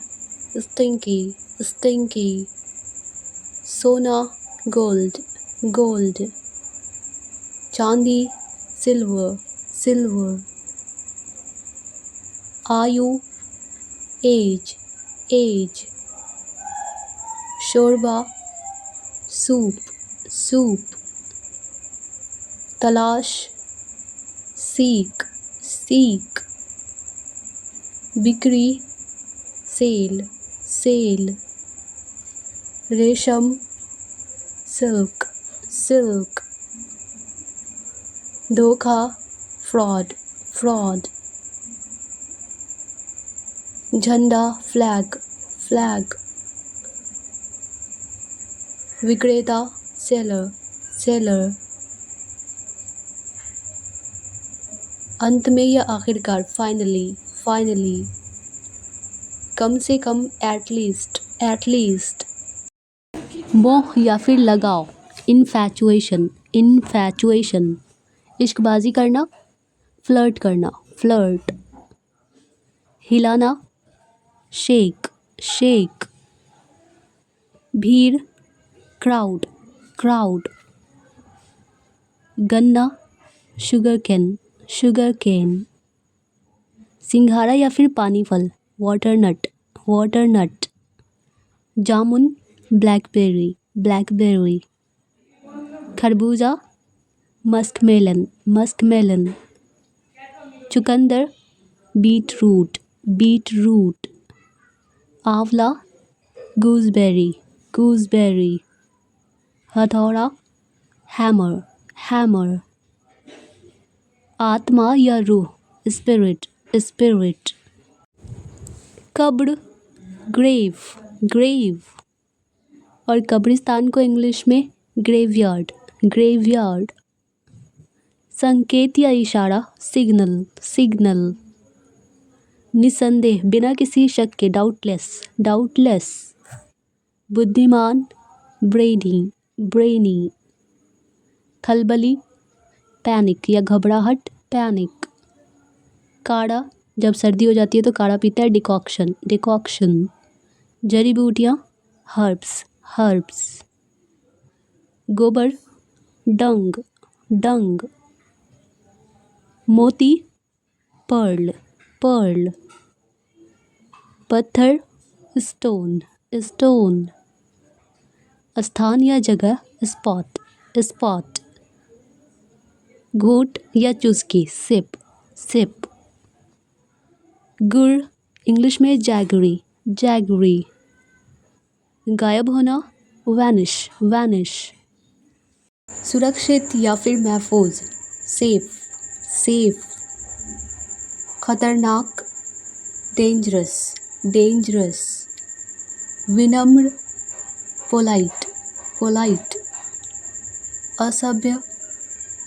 स्टिंकी, स्टिंकी। सोना, गोल्ड, गोल्ड। चांदी, सिल्वर, सिल्वर। आयु, एज, एज। शोरबा, सूप, सूप। तलाश, सीक, सीक। बिक्री, सेल, सेल। रेशम, सिल्क, सिल्क। धोखा, फ्रॉड, फ्रॉड। झंडा, फ्लैग, फ्लैग। विक्रेता, सेलर, सेलर। अंत में या आखिरकार, फाइनली, फाइनली। कम से कम, एट लीस्ट, एट लीस्ट। मोह या फिर लगाव, इन्फैचुएशन, इन्फैचुएशन। इश्कबाजी करना, फ्लर्ट करना, फ्लर्ट। हिलाना, शेक, शेक। भीड़, क्राउड, क्राउड। गन्ना, शुगर कैन, शुगर कैन। सिंघाड़ा या फिर पानी फल, वाटरनट, वाटरनट। जामुन, ब्लैकबेरी, ब्लैकबेरी। खरबूजा, मस्कमेलन, मस्कमेलन। चुकंदर, बीटरूट, बीटरूट। आंवला, गूसबेरी, गूसबेरी। हथौड़ा, हैमर, हैमर। आत्मा या रूह, स्पिरिट, स्पिरिट। कब्र, ग्रेव, ग्रेव। और कब्रिस्तान को इंग्लिश में ग्रेवयार्ड, ग्रेवयार्ड। संकेत या इशारा, सिग्नल, सिग्नल। निसंदेह, बिना किसी शक के, डाउटलेस, डाउटलेस। बुद्धिमान, ब्रेनी, ब्रेनी। खलबली, पैनिक या घबराहट, पैनिक। काढ़ा, जब सर्दी हो जाती है तो काढ़ा पीता है, डिकॉक्शन, डिकॉक्शन। जड़ी बूटियाँ, हर्ब्स, हर्ब्स। गोबर, डंग, डंग। मोती, पर्ल, पर्ल। पत्थर, स्टोन, स्टोन। स्थान या जगह, स्पॉट, स्पॉट। घूंट या चुस्की, सिप, सिप। गुर, इंग्लिश में जैगरी, जैगरी। गायब होना, वैनिश, वैनिश। सुरक्षित या फिर महफूज, सेफ, सेफ। खतरनाक, डेंजरस, डेंजरस। विनम्र, पोलाइट, पोलाइट। असभ्य,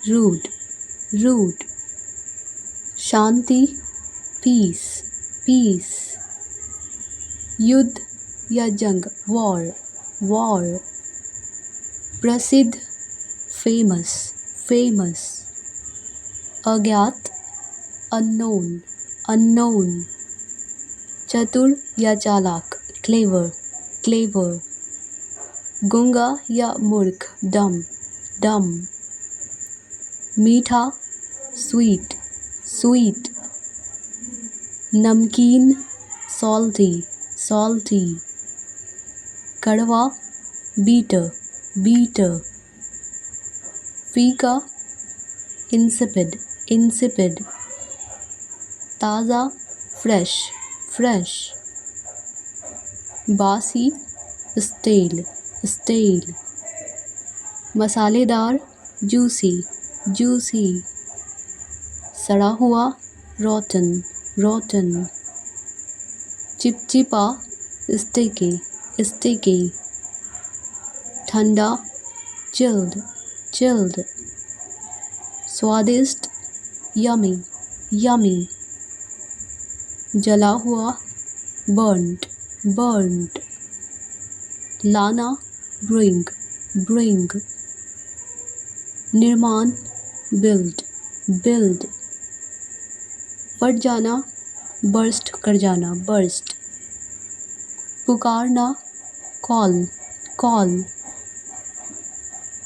रूड, रूड। शांति, पीस, पीस। युद्ध या जंग, वॉर, वॉर। प्रसिद्ध, फेमस, फेमस। अज्ञात, अननोन, अननोन। चतुर या चालाक, क्लेवर, क्लेवर। गूंगा या मूर्ख, डम, डम। मीठा, स्वीट, स्वीट। नमकीन, सॉल्टी, सॉल्टी। कड़वा, बीटर, बीटर। फीका, इंसिपिड, इंसिपिड। ताज़ा, फ्रेश, फ्रेश। बासी, स्टेल, स्टेल। मसालेदार, जूसी, जूसी। सड़ा हुआ, रॉटन, रॉटन। चिपचिपा, स्टिकी, स्टिकी। ठंडा, चिल्ड, चिल्ड। स्वादिष्ट, यमी, यमी। जला हुआ, बर्न्ड, बर्न्ड। लाना, ब्रिंग, ब्रिंग। निर्माण, बिल्ड, बिल्ड। फट जाना, बर्स्ट कर जाना, बर्स्ट। पुकारना, कॉल, कॉल।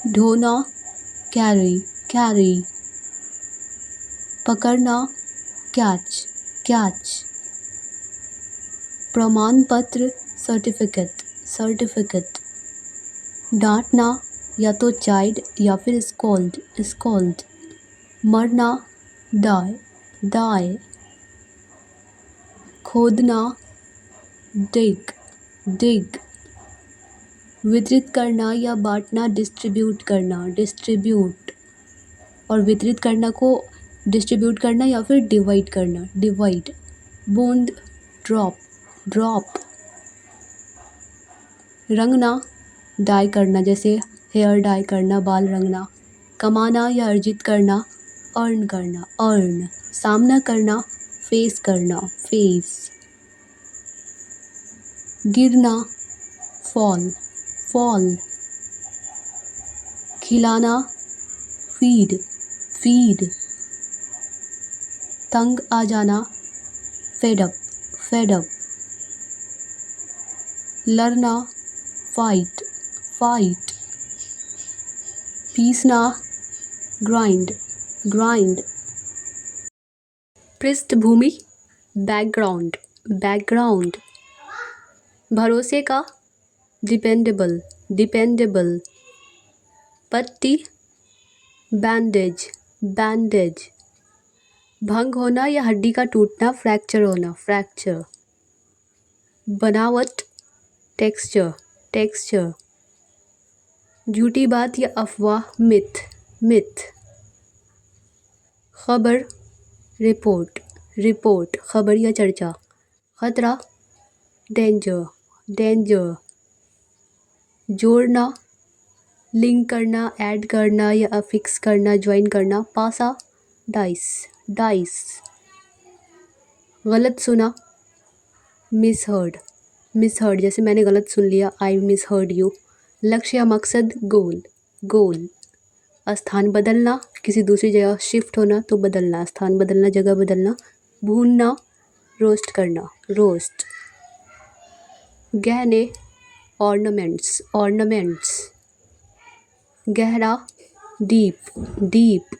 ढोना, कैरी, कैरी। पकड़ना, कैच, कैच। प्रमाण पत्र, सर्टिफिकेट, सर्टिफिकेट। डांटना, या तो चाइल्ड या फिर स्कोल्ड, स्कोल्ड। मरना, डाई, डाई। खोदना, डिग, डिग। वितरित करना या बांटना, डिस्ट्रीब्यूट करना, डिस्ट्रीब्यूट। और वितरित करना को डिस्ट्रीब्यूट करना या फिर डिवाइड करना, डिवाइड। बूंद, ड्रॉप, ड्रॉप। रंगना, डाई करना, जैसे हेयर डाई करना, बाल रंगना। कमाना या अर्जित करना, अर्न करना, अर्न, सामना करना, फेस करना, फेस, गिरना, फॉल, फॉल, खिलाना, फीड, फीड, तंग आ जाना, फेड अप, फेड अप, लड़ना, फाइट, फाइट, पीसना, ग्राइंड, ग्राइंड, पृष्ठभूमि, बैकग्राउंड, बैकग्राउंड, भरोसे का, डिपेंडेबल, डिपेंडेबल, पट्टी, बैंडेज, बैंडेज, भंग होना या हड्डी का टूटना, फ्रैक्चर होना, फ्रैक्चर, बनावट, टेक्सचर, टेक्सचर, झूठी बात या अफवाह, मिथ, मिथ, खबर, रिपोर्ट, रिपोर्ट, खबर या चर्चा, खतरा, डेंजर, डेंजर, जोड़ना, लिंक करना, ऐड करना या अफिक्स करना, ज्वाइन करना, पासा, डाइस, डाइस, गलत सुना, मिसहर्ड, मिसहर्ड, जैसे मैंने गलत सुन लिया, आई मिसहर्ड यू, लक्ष्य या मकसद, गोल, गोल, स्थान बदलना, किसी दूसरी जगह शिफ्ट होना तो बदलना, स्थान बदलना, जगह बदलना, भूनना, रोस्ट करना, रोस्ट, गहने, ऑर्नामेंट्स, ऑर्नामेंट्स, गहरा, डीप, डीप,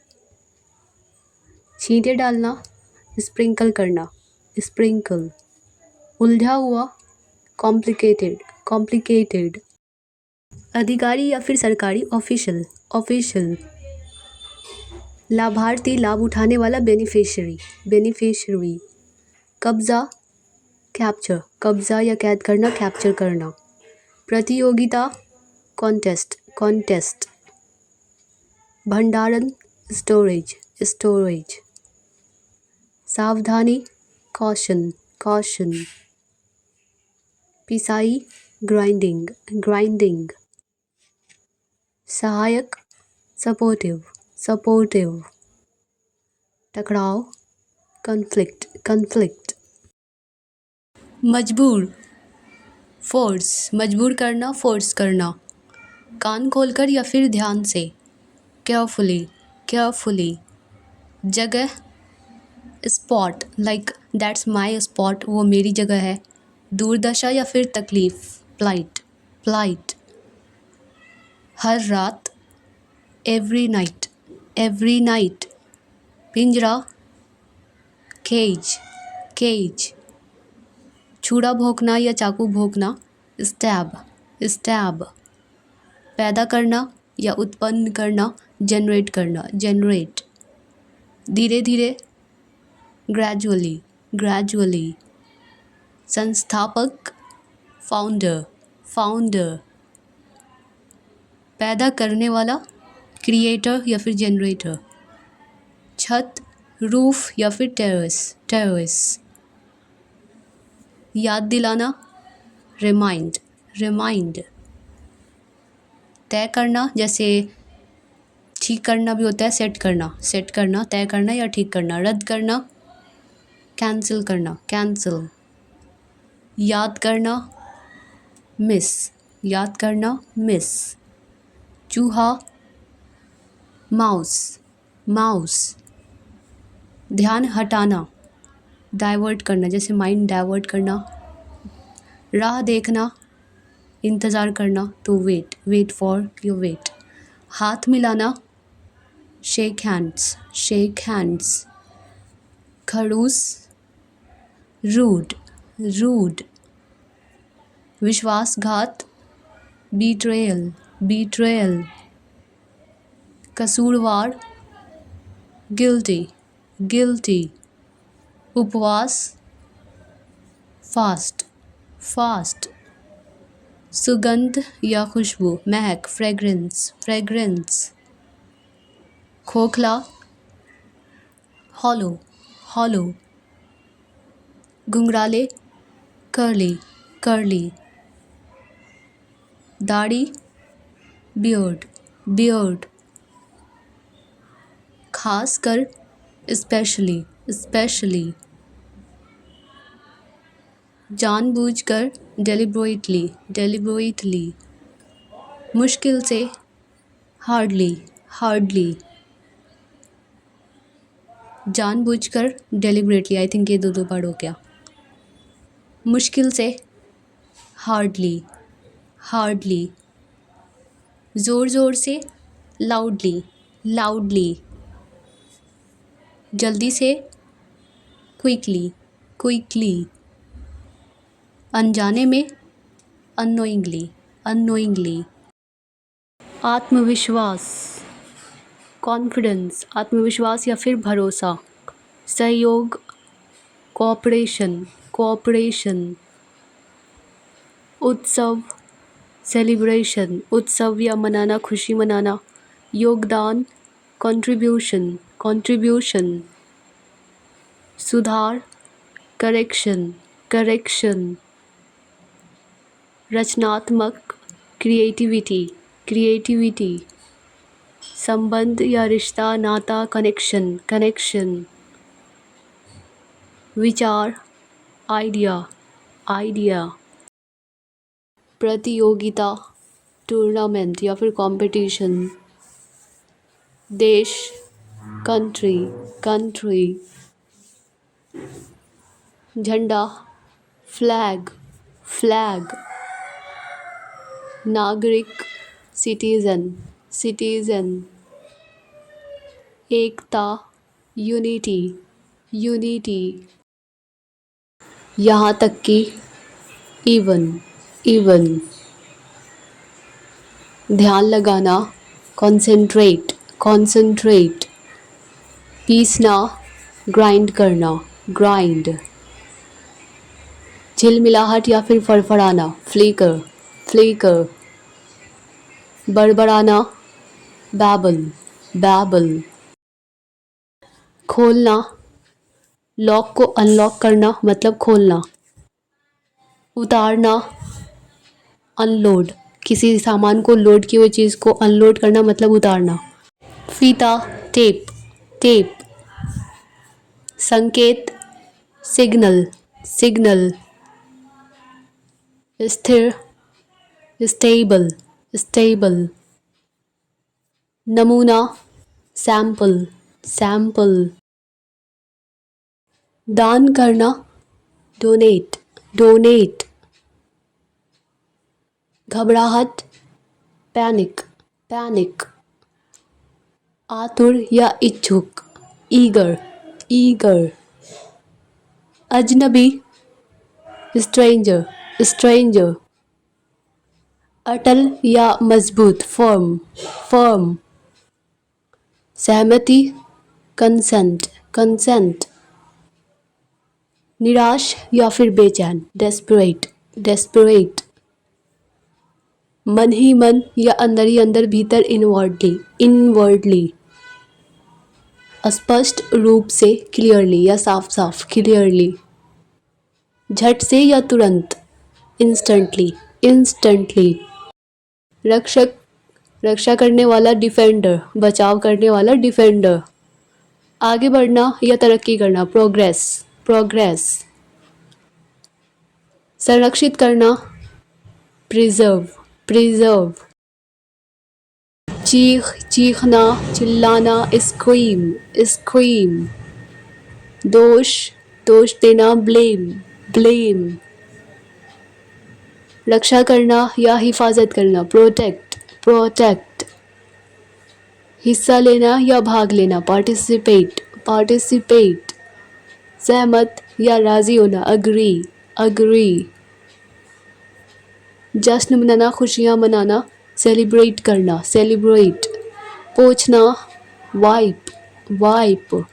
छींटे डालना, स्प्रिंकल करना, स्प्रिंकल, उलझा हुआ, कॉम्प्लिकेटेड, कॉम्प्लिकेटेड, अधिकारी या फिर सरकारी, ऑफिशियल, ऑफिशियल, लाभार्थी, लाभ उठाने वाला, बेनिफिशियरी, बेनिफिशियरी, कब्जा, कैप्चर, कब्जा या कैद करना, कैप्चर करना, प्रतियोगिता, कॉन्टेस्ट, कॉन्टेस्ट, भंडारण, स्टोरेज, स्टोरेज, सावधानी, कॉशन, कॉशन, पिसाई, ग्राइंडिंग, ग्राइंडिंग, सहायक, सपोर्टिव, सपोर्टिव, टकराव, कन्फ्लिक्ट, कन्फ्लिक्ट, मजबूर, फोर्स, मजबूर करना, फोर्स करना, कान खोलकर या फिर ध्यान से, केयरफुली, केयरफुली, जगह, spot, like that's my spot, वो मेरी जगह है, दुर्दशा या फिर तकलीफ, प्लाइट, प्लाइट, हर रात, एवरी नाइट, एवरी नाइट, पिंजरा, केज, केज, छुरा भोंकना या चाकू भोंकना, स्टैब, स्टैब, पैदा करना या उत्पन्न करना, जनरेट करना, जनरेट, धीरे धीरे, ग्रेजुअली, ग्रेजुअली, संस्थापक, फाउंडर, फाउंडर, पैदा करने वाला, क्रिएटर या फिर जनरेटर, छत, रूफ या फिर टेरेस, टेरेस, याद दिलाना, रिमाइंड, रिमाइंड, तय करना, जैसे ठीक करना भी होता है, सेट करना, सेट करना, तय करना या ठीक करना, रद्द करना, कैंसिल करना, कैंसिल, याद करना, मिस, याद करना, मिस, चूहा, माउस, माउस, ध्यान हटाना, डाइवर्ट करना, जैसे माइंड डाइवर्ट करना, राह देखना, इंतज़ार करना तो wait, wait for your wait, हाथ मिलाना, शेक हैंड्स, शेक हैंड्स, खड़ूस, रूड, रूड, विश्वासघात, बीट्रेयल, बीट्रेयल, कसूरवार, गिल्टी, गिल्टी, उपवास, फास्ट, फास्ट, सुगंध या खुशबू, महक, फ्रेग्रेंस, फ्रेग्रेंस, खोखला, हॉलो, हॉलो, घुंघराले, कर्ली, कर्ली, दाढ़ी, बियर्ड, बियर्ड, खासकर, स्पेशली, स्पेशली। जानबूझकर, डेलिबरेटली, डेलिबरेटली। मुश्किल से, हार्डली, हार्डली। जानबूझकर, डेलिबरेटली, आई थिंक ये दो बार हो गया। मुश्किल से, हार्डली, हार्डली। ज़ोर ज़ोर से, लाउडली, लाउडली। जल्दी से, क्विकली, क्विकली। अनजाने में, अननोइंगली, अननोइंगली। आत्मविश्वास, कॉन्फिडेंस, आत्मविश्वास या फिर भरोसा। सहयोग, कोऑपरेशन, कोऑपरेशन। उत्सव, सेलिब्रेशन, उत्सव या मनाना, खुशी मनाना। योगदान, कंट्रीब्यूशन, कंट्रीब्यूशन। सुधार, करेक्शन, करेक्शन। रचनात्मक, क्रिएटिविटी, क्रिएटिविटी। संबंध या रिश्ता, नाता, कनेक्शन, कनेक्शन। विचार, आइडिया, आइडिया। प्रतियोगिता, टूर्नामेंट या फिर कंपटीशन। देश, कंट्री, कंट्री। झंडा, फ्लैग, फ्लैग। नागरिक, सिटीजन, सिटीजन। एकता, यूनिटी, यूनिटी। यहाँ तक कि, इवन, इवन। ध्यान लगाना, कॉन्सेंट्रेट, कॉन्सेंट्रेट। पीसना, ग्राइंड करना, ग्राइंड। झिलमिलाहट या फिर फड़फड़ाना, फ्लिकर, फ्लिकर। बड़बड़ाना, बैबल, बैबल। खोलना, लॉक को अनलॉक करना मतलब खोलना। उतारना, अनलोड, किसी सामान को लोड की हुई चीज़ को अनलोड करना मतलब उतारना। फीता, टेप, टेप। संकेत, सिग्नल, सिग्नल। स्थिर, स्टेबल, स्टेबल। नमूना, सैंपल, सैंपल। दान करना, डोनेट, डोनेट। घबराहट, पैनिक, पैनिक। आतुर या इच्छुक, ईगर, ईगर। अजनबी, स्ट्रेंजर, स्ट्रेंजर। अटल या मजबूत, फर्म, फर्म। सहमति, कंसेंट, कंसेंट। निराश या फिर बेचैन, डेस्परेट, डेस्परेट। मन ही मन या अंदर ही अंदर, भीतर, इनवर्डली, इनवर्डली। स्पष्ट रूप से, क्लियरली या साफ साफ, क्लियरली। झट से या तुरंत, इंस्टेंटली, इंस्टेंटली। रक्षक, रक्षा करने वाला, डिफेंडर, बचाव करने वाला, डिफेंडर। आगे बढ़ना या तरक्की करना, प्रोग्रेस, प्रोग्रेस। संरक्षित करना, प्रिजर्व, प्रिजर्व। चीख, चीखना, चिल्लाना, स्क्रीम, स्क्रीम। दोष, दोष देना, ब्लेम, ब्लेम। रक्षा करना या हिफाजत करना, प्रोटेक्ट, प्रोटेक्ट। हिस्सा लेना या भाग लेना, पार्टिसिपेट, पार्टिसिपेट। सहमत या राजी होना, अग्री, अग्री। जश्न मनाना, खुशियाँ मनाना, सेलिब्रेट करना, सेलिब्रेट। पोंछना, वाइप, वाइप।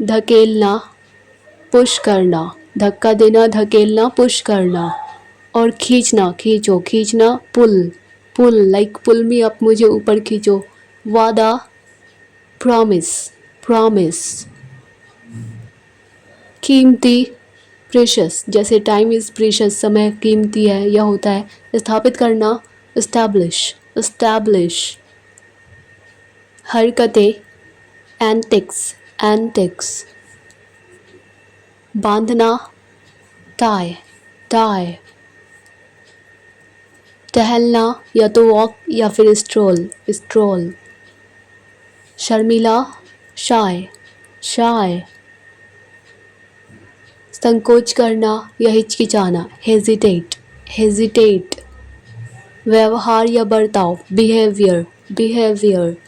धकेलना, पुश करना, धक्का देना, धकेलना, पुश करना। और खींचना, खींचो, खींचना, पुल, पुल, लाइक पुल मी अप, मुझे ऊपर खींचो। वादा, प्रॉमिस, प्रॉमिस। कीमती, प्रेशस, जैसे टाइम इज़ प्रेशस, समय कीमती है या होता है। स्थापित करना, एस्टैब्लिश, एस्टैब्लिश। हरकतें, एंटिक्स, एंटिक्स। बांधना, टाई, टाई। टहलना या तो वॉक या फिर स्ट्रोल, स्ट्रोल। शर्मिला, शाय, शाय। संकोच करना या हिचकिचाना, हेजिटेट, हेजिटेट। व्यवहार या बर्ताव, बिहेवियर, बिहेवियर।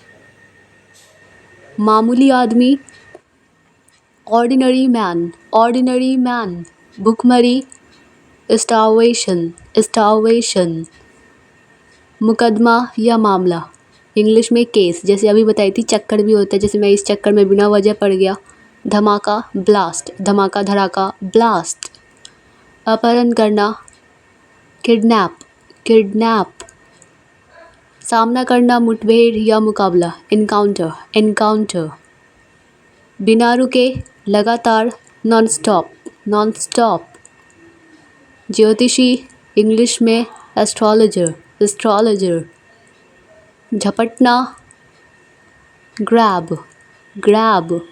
मामूली आदमी, ऑर्डिनरी मैन, ऑर्डिनरी मैन। भुखमरी, स्टारवेशन, स्टारवेशन। मुकदमा या मामला, इंग्लिश में केस, जैसे अभी बताई थी चक्कर भी होता है, जैसे मैं इस चक्कर में बिना वजह पड़ गया। धमाका, ब्लास्ट, धमाका धड़ाका, ब्लास्ट। अपहरण करना, किडनैप, किडनैप। सामना करना, मुठभेड़ या मुकाबला, इनकाउंटर, इनकाउंटर। बिना रुके, लगातार, नॉन स्टॉप, नॉन स्टॉप। ज्योतिषी, इंग्लिश में एस्ट्रोलॉजर, एस्ट्रोलॉजर। झपटना, ग्रैब, ग्रैब।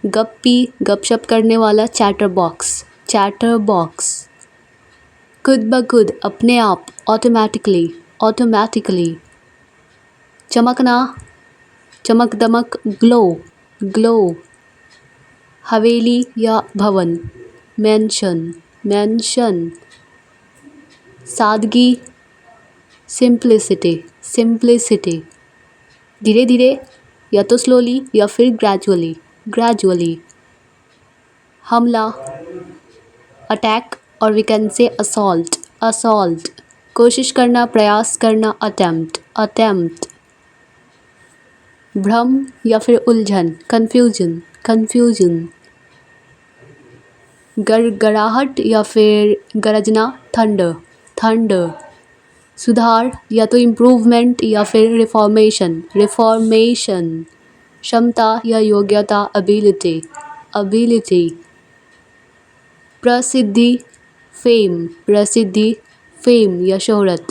गप्पी, गपशप करने वाला, चैटर बॉक्स, चैटर बॉक्स। खुद ब खुद, अपने आप, ऑटोमेटिकली, ऑटोमेटिकली। चमकना, चमक दमक, ग्लो, ग्लो। हवेली या भवन, मैंशन, मैंशन। सादगी, सिंप्लिसिटी, सिंप्लिसिटी। धीरे धीरे या तो स्लोली या फिर ग्रेजुअली, ग्रेजुअली। हमला, अटैक और we can say assault, assault. कोशिश करना, प्रयास करना, अटेम्प्ट, अटेम्प्ट। भ्रम या फिर उलझन, कन्फ्यूजन, कन्फ्यूजन। गड़गड़ाहट या फिर गरजना, थंडर, थंडर। सुधार या तो इम्प्रूवमेंट या फिर रिफॉर्मेशन, रिफॉर्मेशन। क्षमता या योग्यता, एबिलिटी, एबिलिटी। प्रसिद्धि, फेम, प्रसिद्धि, फेम या शोहरत।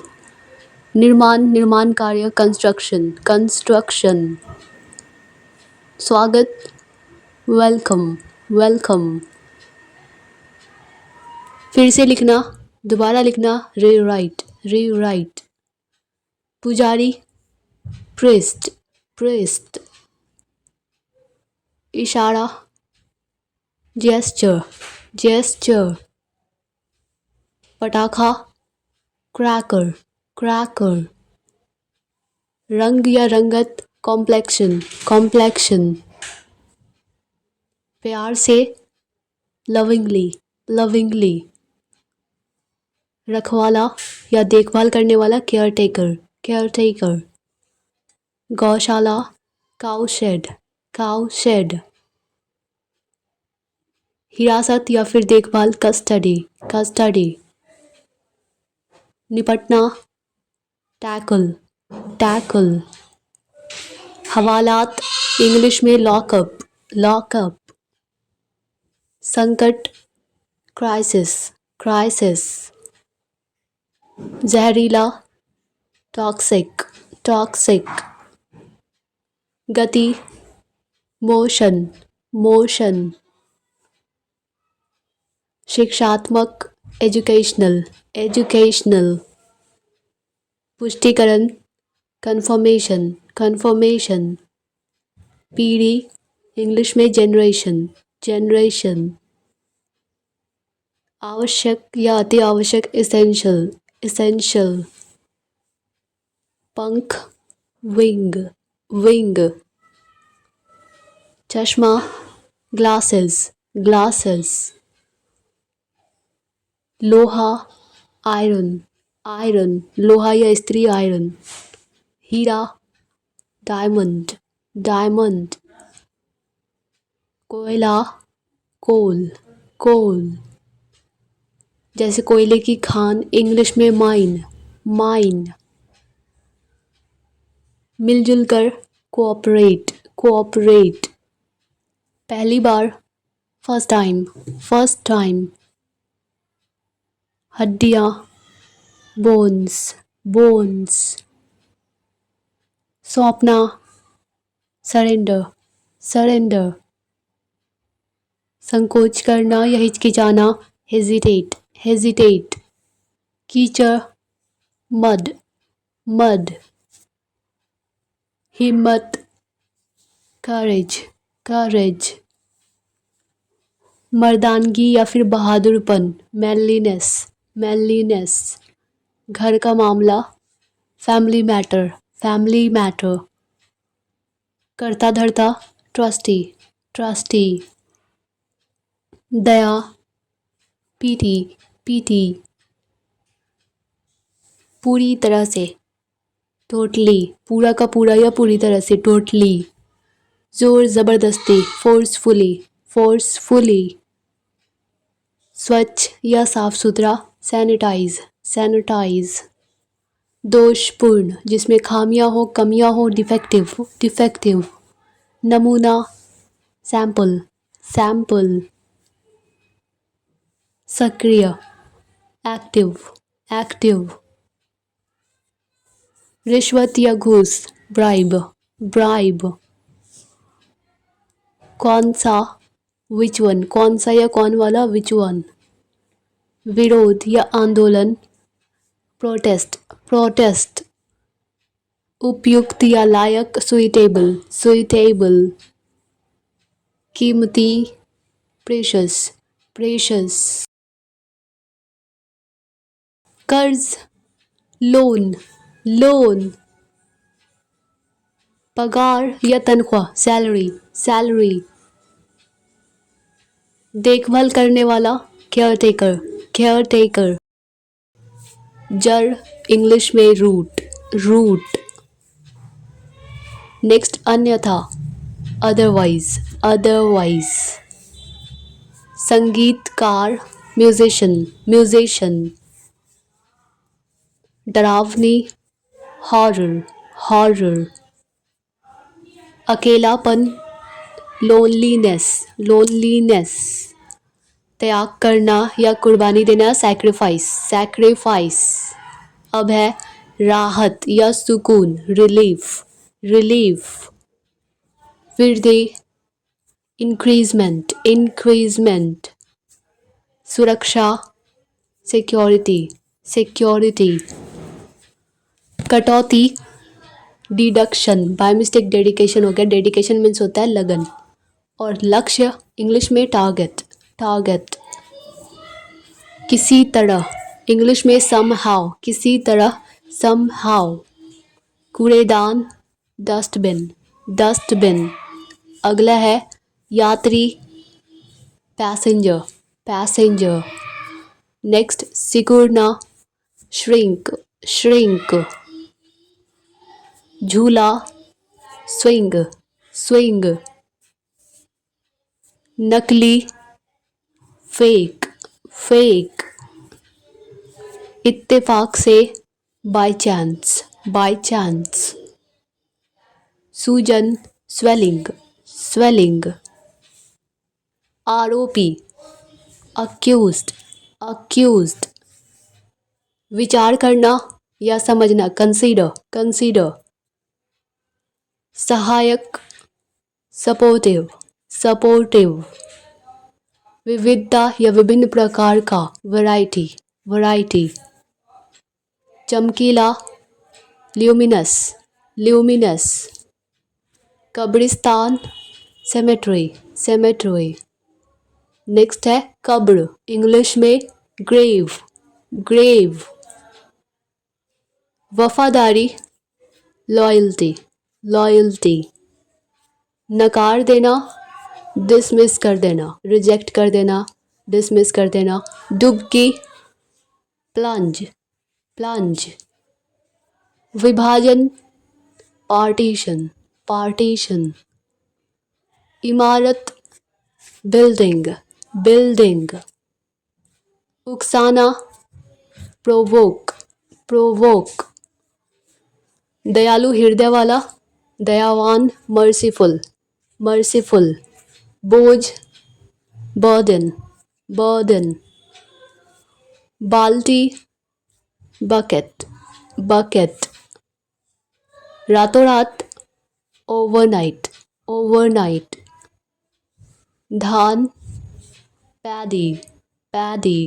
निर्माण, निर्माण कार्य, कंस्ट्रक्शन, कंस्ट्रक्शन। स्वागत, वेलकम, वेलकम। फिर से लिखना, दोबारा लिखना, रीराइट, रीराइट। पुजारी, प्रिस्ट, प्रिस्ट। इशारा, जेस्चर, जेस्चर। पटाखा, क्रैकर, क्रैकर। रंग या रंगत, कॉम्प्लेक्शन, कॉम्प्लेक्शन। प्यार से, लविंगली, लविंगली। रखवाला या देखभाल करने वाला, केयर टेकर, केयर टेकर। गौशाला, काउ शेड, काउ शेड। हिरासत या फिर देखभाल, कस्टडी, कस्टडी। निपटना, टैकल, टैकल। हवालात, इंग्लिश में लॉकअप, लॉकअप। संकट, क्राइसिस, क्राइसिस। जहरीला, टॉक्सिक, टॉक्सिक। गति, मोशन, मोशन। शिक्षात्मक, एजुकेशनल, एजुकेशनल। पुष्टिकरण, कन्फर्मेशन, कन्फर्मेशन। पीढ़ी, इंग्लिश में जनरेशन, जनरेशन। आवश्यक या अति आवश्यक, इसेंशियल, इसेंशियल। पंख, विंग, विंग। चश्मा, ग्लासेस, ग्लासेस। लोहा, आयरन, आयरन। लोहा या स्त्री आयरन। हीरा, डायमंड, डायमंड। कोयला, कोल, कोल। जैसे कोयले की खान, इंग्लिश में माइन, माइन। मिलजुल कर, कोऑपरेट, कोऑपरेट। पहली बार, फर्स्ट टाइम, फर्स्ट टाइम। हड्डियाँ, बोन्स, बोन्स। सौंपना, सरेंडर, सरेंडर, संकोच करना या हिचकिचाना, हेजिटेट, हेजिटेट। कीचड़, मड, मड। हिम्मत, करेज, करेज। मर्दानगी या फिर बहादुरपन, मैनलीनेस, मैनलीनेस। घर का मामला, फैमिली मैटर, फैमिली मैटर। करता धरता, ट्रस्टी, ट्रस्टी। दया, पीटी, पीटी। पूरी तरह से, टोटली, पूरा का पूरा या पूरी तरह से, टोटली। जोर जबरदस्ती, फोर्सफुली, फोर्सफुली। स्वच्छ या साफ सुथरा, सैनिटाइज, सैनिटाइज। दोषपूर्ण, जिसमें खामियां हो, कमियां हो, डिफेक्टिव, डिफेक्टिव। नमूना, सैंपल, सैंपल। सक्रिय, एक्टिव, एक्टिव। रिश्वत या घूस, ब्राइब, ब्राइब। कौन सा, विच वन, कौन सा या कौन वाला, विच वन। विरोध या आंदोलन, प्रोटेस्ट, प्रोटेस्ट। उपयुक्त या लायक, सुइटेबल, सुइटेबल। कीमती, प्रेशस, प्रेशस। कर्ज, लोन, लोन। पगार या तनख्वाह, सैलरी, सैलरी। देखभाल करने वाला, केयर टेकर, केयर टेकर। जड़, इंग्लिश में रूट, रूट। नेक्स्ट, अन्यथा, अदरवाइज, अदरवाइज। संगीतकार, म्यूजिशियन, म्यूजिशियन। डरावनी, हॉरर, हॉरर। अकेलापन, लोनलीनेस, लोनलीनेस। त्याग करना या कुर्बानी देना, सैक्रिफाइस, सैक्रिफाइस। अभय, राहत या सुकून, रिलीफ, रिलीफ। वृद्धि, इंक्रीजमेंट, इंक्रीजमेंट। सुरक्षा, सिक्योरिटी, सिक्योरिटी। कटौती, डिडक्शन, बाय मिस्टेक डेडिकेशन हो गया, डेडिकेशन मीन्स होता है लगन। और लक्ष्य, इंग्लिश में टारगेट, टारगेट। किसी तरह, इंग्लिश में समहाउ, किसी तरह, समहाउ। कूड़ेदान, डस्टबिन, डस्टबिन। अगला है यात्री, पैसेंजर, पैसेंजर। नेक्स्ट, सिकुड़ना, श्रिंक, श्रिंक। झूला, स्विंग, स्विंग। नकली, फेक, फेक। इत्तेफाक से, बाय चांस, बाय चांस। सूजन, स्वेलिंग, स्वेलिंग। आरोपी, अक्यूज्ड, अक्यूज्ड। विचार करना या समझना, कंसीडर, कंसीडर। सहायक, सपोर्टिव, सपोर्टिव। विविधता या विभिन्न प्रकार का, वैरायटी, वैरायटी। चमकीला, ल्यूमिनस, ल्यूमिनस। कब्रिस्तान, सेमेट्री, सेमेट्री। नेक्स्ट है कब्र, इंग्लिश में ग्रेव, ग्रेव। वफादारी, लॉयल्टी, लॉयल्टी। नकार देना, डिसमिस कर देना, रिजेक्ट कर देना, डिसमिस कर देना। डुबकी, प्लंज, प्लंज। विभाजन, पार्टीशन, पार्टीशन। इमारत, बिल्डिंग, बिल्डिंग। उकसाना, प्रोवोक, प्रोवोक। दयालु हृदय वाला, दयावान, मर्सीफुल, मर्सीफुल। बोझ, बर्डन, बर्डन। बाल्टी, बकेट, बकेट। रातों रात, ओवरनाइट, overnight, धान, paddy, paddy,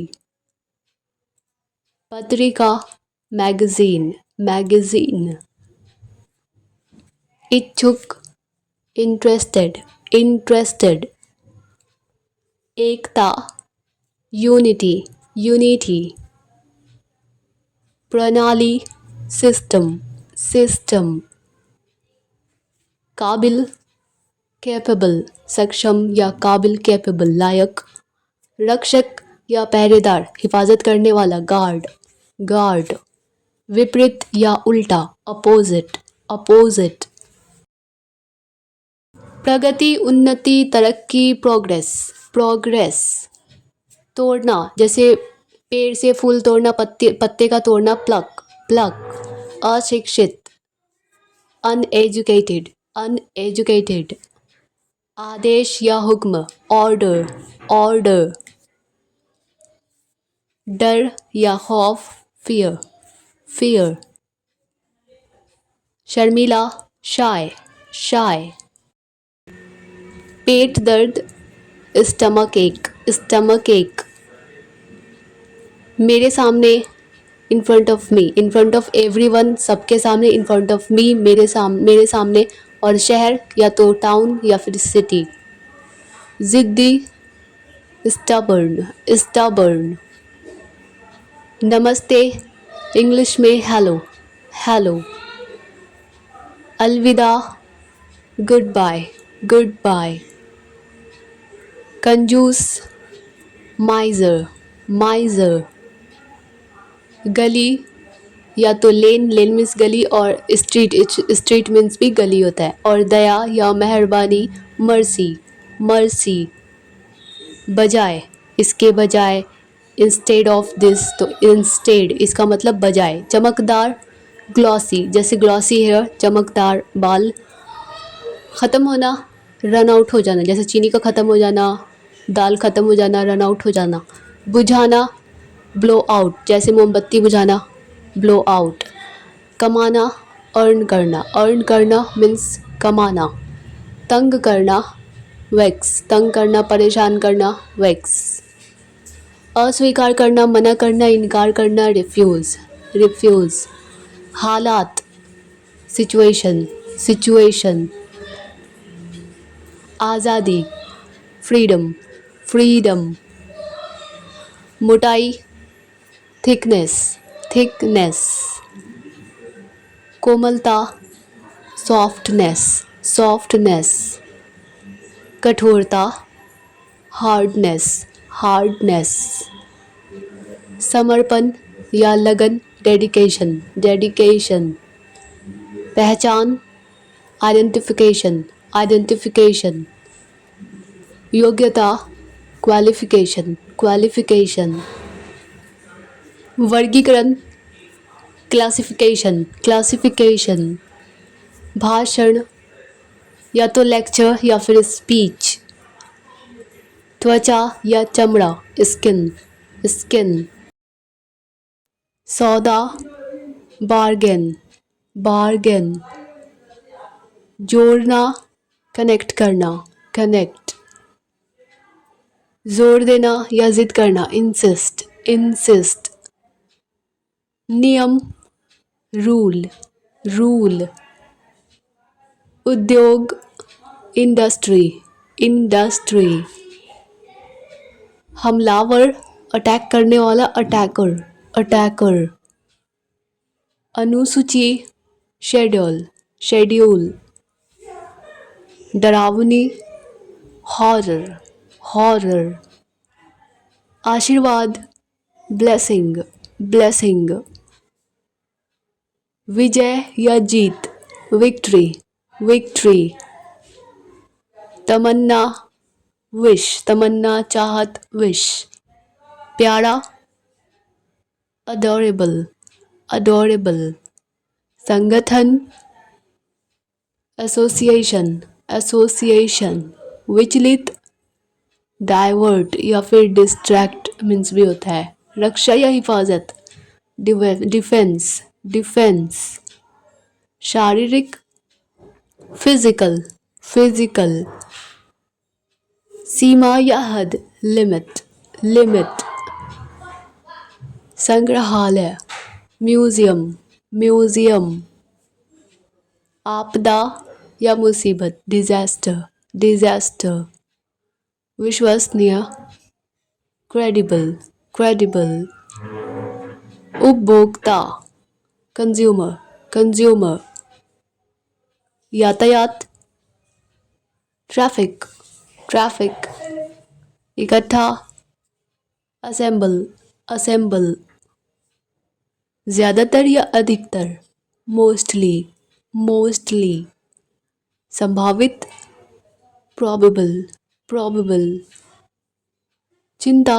पत्रिका, magazine, magazine, इच्छुक, interested, interested, एकता, unity, unity, प्रणाली, system, system, काबिल, capable, सक्षम या काबिल capable, लायक, रक्षक या पहरेदार, हिफाजत करने वाला, गार्ड, गार्ड, विपरीत या उल्टा, अपोजिट, अपोजिट, प्रगति, उन्नति, तरक्की, प्रोग्रेस, प्रोग्रेस, तोड़ना, जैसे पेड़ से फूल तोड़ना, पत्ते का तोड़ना, प्लक, प्लक, अशिक्षित, अनएजुकेटेड, अनएजुकेटेड, आदेश या हुक्म, ऑर्डर, ऑर्डर, डर या खौफ, फियर, फियर, शर्मिला, शाय, शाय, पेट दर्द, स्टमक एक, स्टमक एक, मेरे सामने, in front of me, in front of everyone, सबके सामने, इन फ्रंट ऑफ मी, मेरे सामने, और शहर या तो टाउन या फिर सिटी, जिद्दी, स्टबर्न, स्टबर्न, नमस्ते, इंग्लिश में हेलो, हेलो, अलविदा, गुड बाय, गुड बाय, कंजूस, माइजर, माइजर, गली या तो लेन, लेन मीन्स गली, और स्ट्रीट, स्ट्रीट मीन्स भी गली होता है, और दया या मेहरबानी, मर्सी, मर्सी, बजाय, इसके बजाय, इंस्टेड ऑफ दिस, तो इंस्टेड, इसका मतलब बजाय, चमकदार, ग्लॉसी, जैसे ग्लॉसी हेयर, चमकदार बाल, ख़त्म होना, रन आउट हो जाना, जैसे चीनी का ख़त्म हो जाना, दाल ख़त्म हो जाना, रन आउट हो जाना, बुझाना, ब्लो आउट, जैसे मोमबत्ती बुझाना, ब्लो आउट, कमाना, अर्न करना मीन्स कमाना, तंग करना, वैक्स, तंग करना, परेशान करना, वैक्स, अस्वीकार करना, मना करना, इनकार करना, रिफ्यूज़, रिफ्यूज़, हालात, सिचुएशन, सिचुएशन, आज़ादी, फ्रीडम, फ्रीडम, मोटाई, थिकनेस, थिकनेस, कोमलता, सॉफ्टनेस, सॉफ्टनेस, कठोरता, हार्डनेस, हार्डनेस, समर्पण या लगन, डेडिकेशन, डेडिकेशन, पहचान, आइडेंटिफिकेशन, आइडेंटिफिकेशन, योग्यता, क्वालिफिकेशन, क्वालिफिकेशन, वर्गीकरण, क्लासिफिकेशन, क्लासिफिकेशन, भाषण या तो लेक्चर या फिर स्पीच, त्वचा या चमड़ा, स्किन, स्किन, सौदा, बार्गेन, बार्गेन, जोड़ना, कनेक्ट करना, कनेक्ट, जोर देना या जिद करना, इंसिस्ट, इंसिस्ट, नियम, रूल, रूल, उद्योग, इंडस्ट्री, इंडस्ट्री, हमलावर, अटैक करने वाला, अटैकर, अटैकर, अनुसूची, शेड्यूल, शेड्यूल, डरावनी, हॉरर, हॉरर, आशीर्वाद, ब्लेसिंग, ब्लेसिंग, विजय या जीत, विक्ट्री, विक्ट्री, तमन्ना, विश, तमन्ना, चाहत, विश, प्यारा, अडोरेबल, अडोरेबल, संगठन, एसोसिएशन, एसोसिएशन, विचलित, डाइवर्ट या फिर डिस्ट्रैक्ट मीन्स भी होता है, रक्षा या हिफाजत, डिफेंस, डिफेंस, शारीरिक, फिजिकल, फिजिकल, सीमा या हद, लिमिट, लिमिट, संग्रहालय, म्यूजियम, म्यूजियम, आपदा या मुसीबत, डिजास्टर, डिजास्टर, विश्वसनीय, क्रेडिबल, क्रेडिबल, उपभोक्ता, कंज्यूमर, कंज्यूमर, यातायात, ट्रैफिक, ट्रैफिक, इकट्ठा, असेंबल, असेंबल, ज्यादातर या अधिकतर, मोस्टली, मोस्टली, संभावित, प्रोबेबल, प्रोबेबल, चिंता,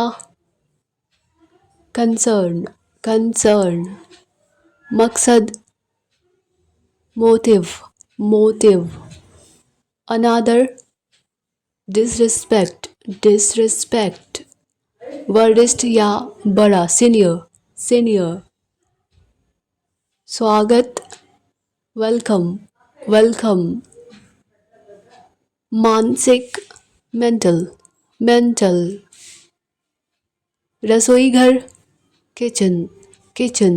कंसर्न, कंसर्न, मकसद, मोटिव, मोटिव, अनादर, डिसरिस्पेक्ट, डिसरिस्पेक्ट, वरिष्ठ या बड़ा, सीनियर, सीनियर, स्वागत, वेलकम, वेलकम, मानसिक, मेंटल, मेंटल, रसोई घर, किचन, किचन,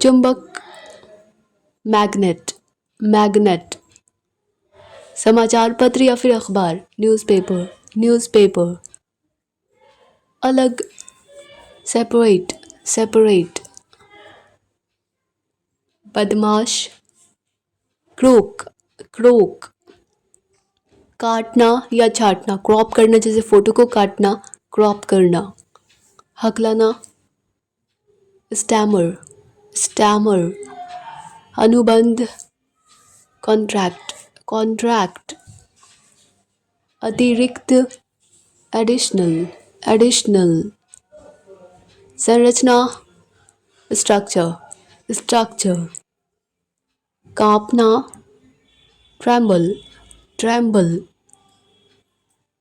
चुंबक, मैग्नेट, मैग्नेट, समाचार पत्र या फिर अखबार, न्यूज़पेपर, न्यूज़पेपर, अलग, सेपरेट, सेपरेट, बदमाश, क्रोक, क्रोक, काटना या छाटना, क्रॉप करना, जैसे फोटो को काटना, क्रॉप करना, हकलाना, स्टैमर, स्टैमर, अनुबंध, कॉन्ट्रैक्ट, कॉन्ट्रैक्ट, अतिरिक्त, एडिशनल, एडिशनल, संरचना, स्ट्रक्चर, स्ट्रक्चर, कांपना, ट्रैम्बल, ट्रैम्बल,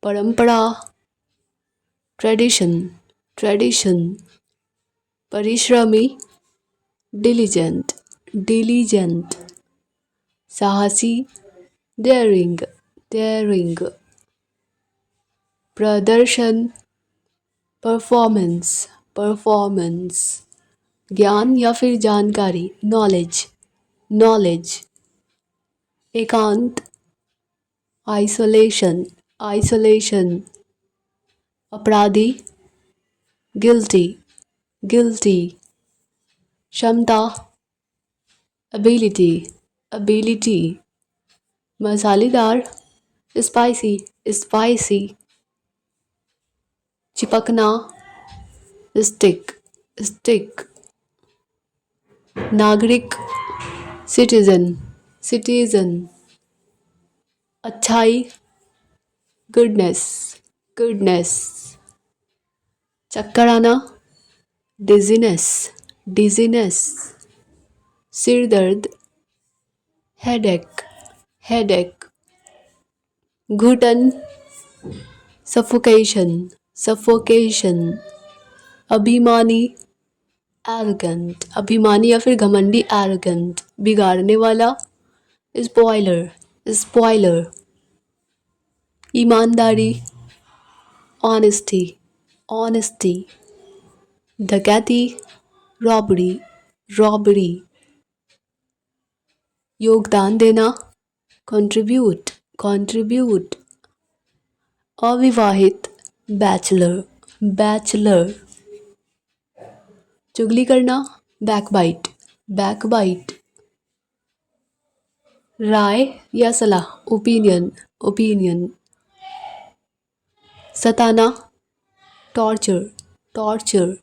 परंपरा, ट्रेडिशन, ट्रेडिशन, परिश्रमी, डिलीजेंट, डिलीजेंट, साहसी, डेयरिंग, डेयरिंग, प्रदर्शन, परफॉर्मेंस, परफॉर्मेंस, ज्ञान या फिर जानकारी, नॉलेज, नॉलेज, एकांत, आइसोलेशन, आइसोलेशन, अपराधी, गिल्टी, गिल्टी, क्षमता, एबिलिटी, एबिलिटी, मसालेदार, स्पाइसी, स्पाइसी, चिपकना, स्टिक, स्टिक, नागरिक, सिटीजन, सिटीजन, अच्छाई, गुडनेस, गुडनेस, चक्कर आना, डिजीनेस, डिजीनेस, सिर दर्द, हेडेक, हेडेक, घुटन, सफोकेशन, सफोकेशन, अभिमानी, एरोगेंट, अभिमानी या फिर घमंडी, एरोगेंट, बिगाड़ने वाला, स्पॉइलर, स्पॉइलर, ईमानदारी, ऑनेस्टी, ऑनेस्टी, डकैती, रॉबरी, रॉबरी, योगदान देना, कंट्रीब्यूट, कंट्रीब्यूट, अविवाहित, बैचलर, बैचलर, चुगली करना, बैकबाइट, बैकबाइट, राय या सलाह, ओपिनियन, ओपिनियन, सताना, torture, torture.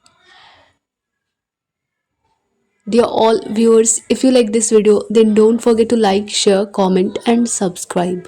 Dear all viewers, if you like this video, then don't forget to like, share, comment and subscribe.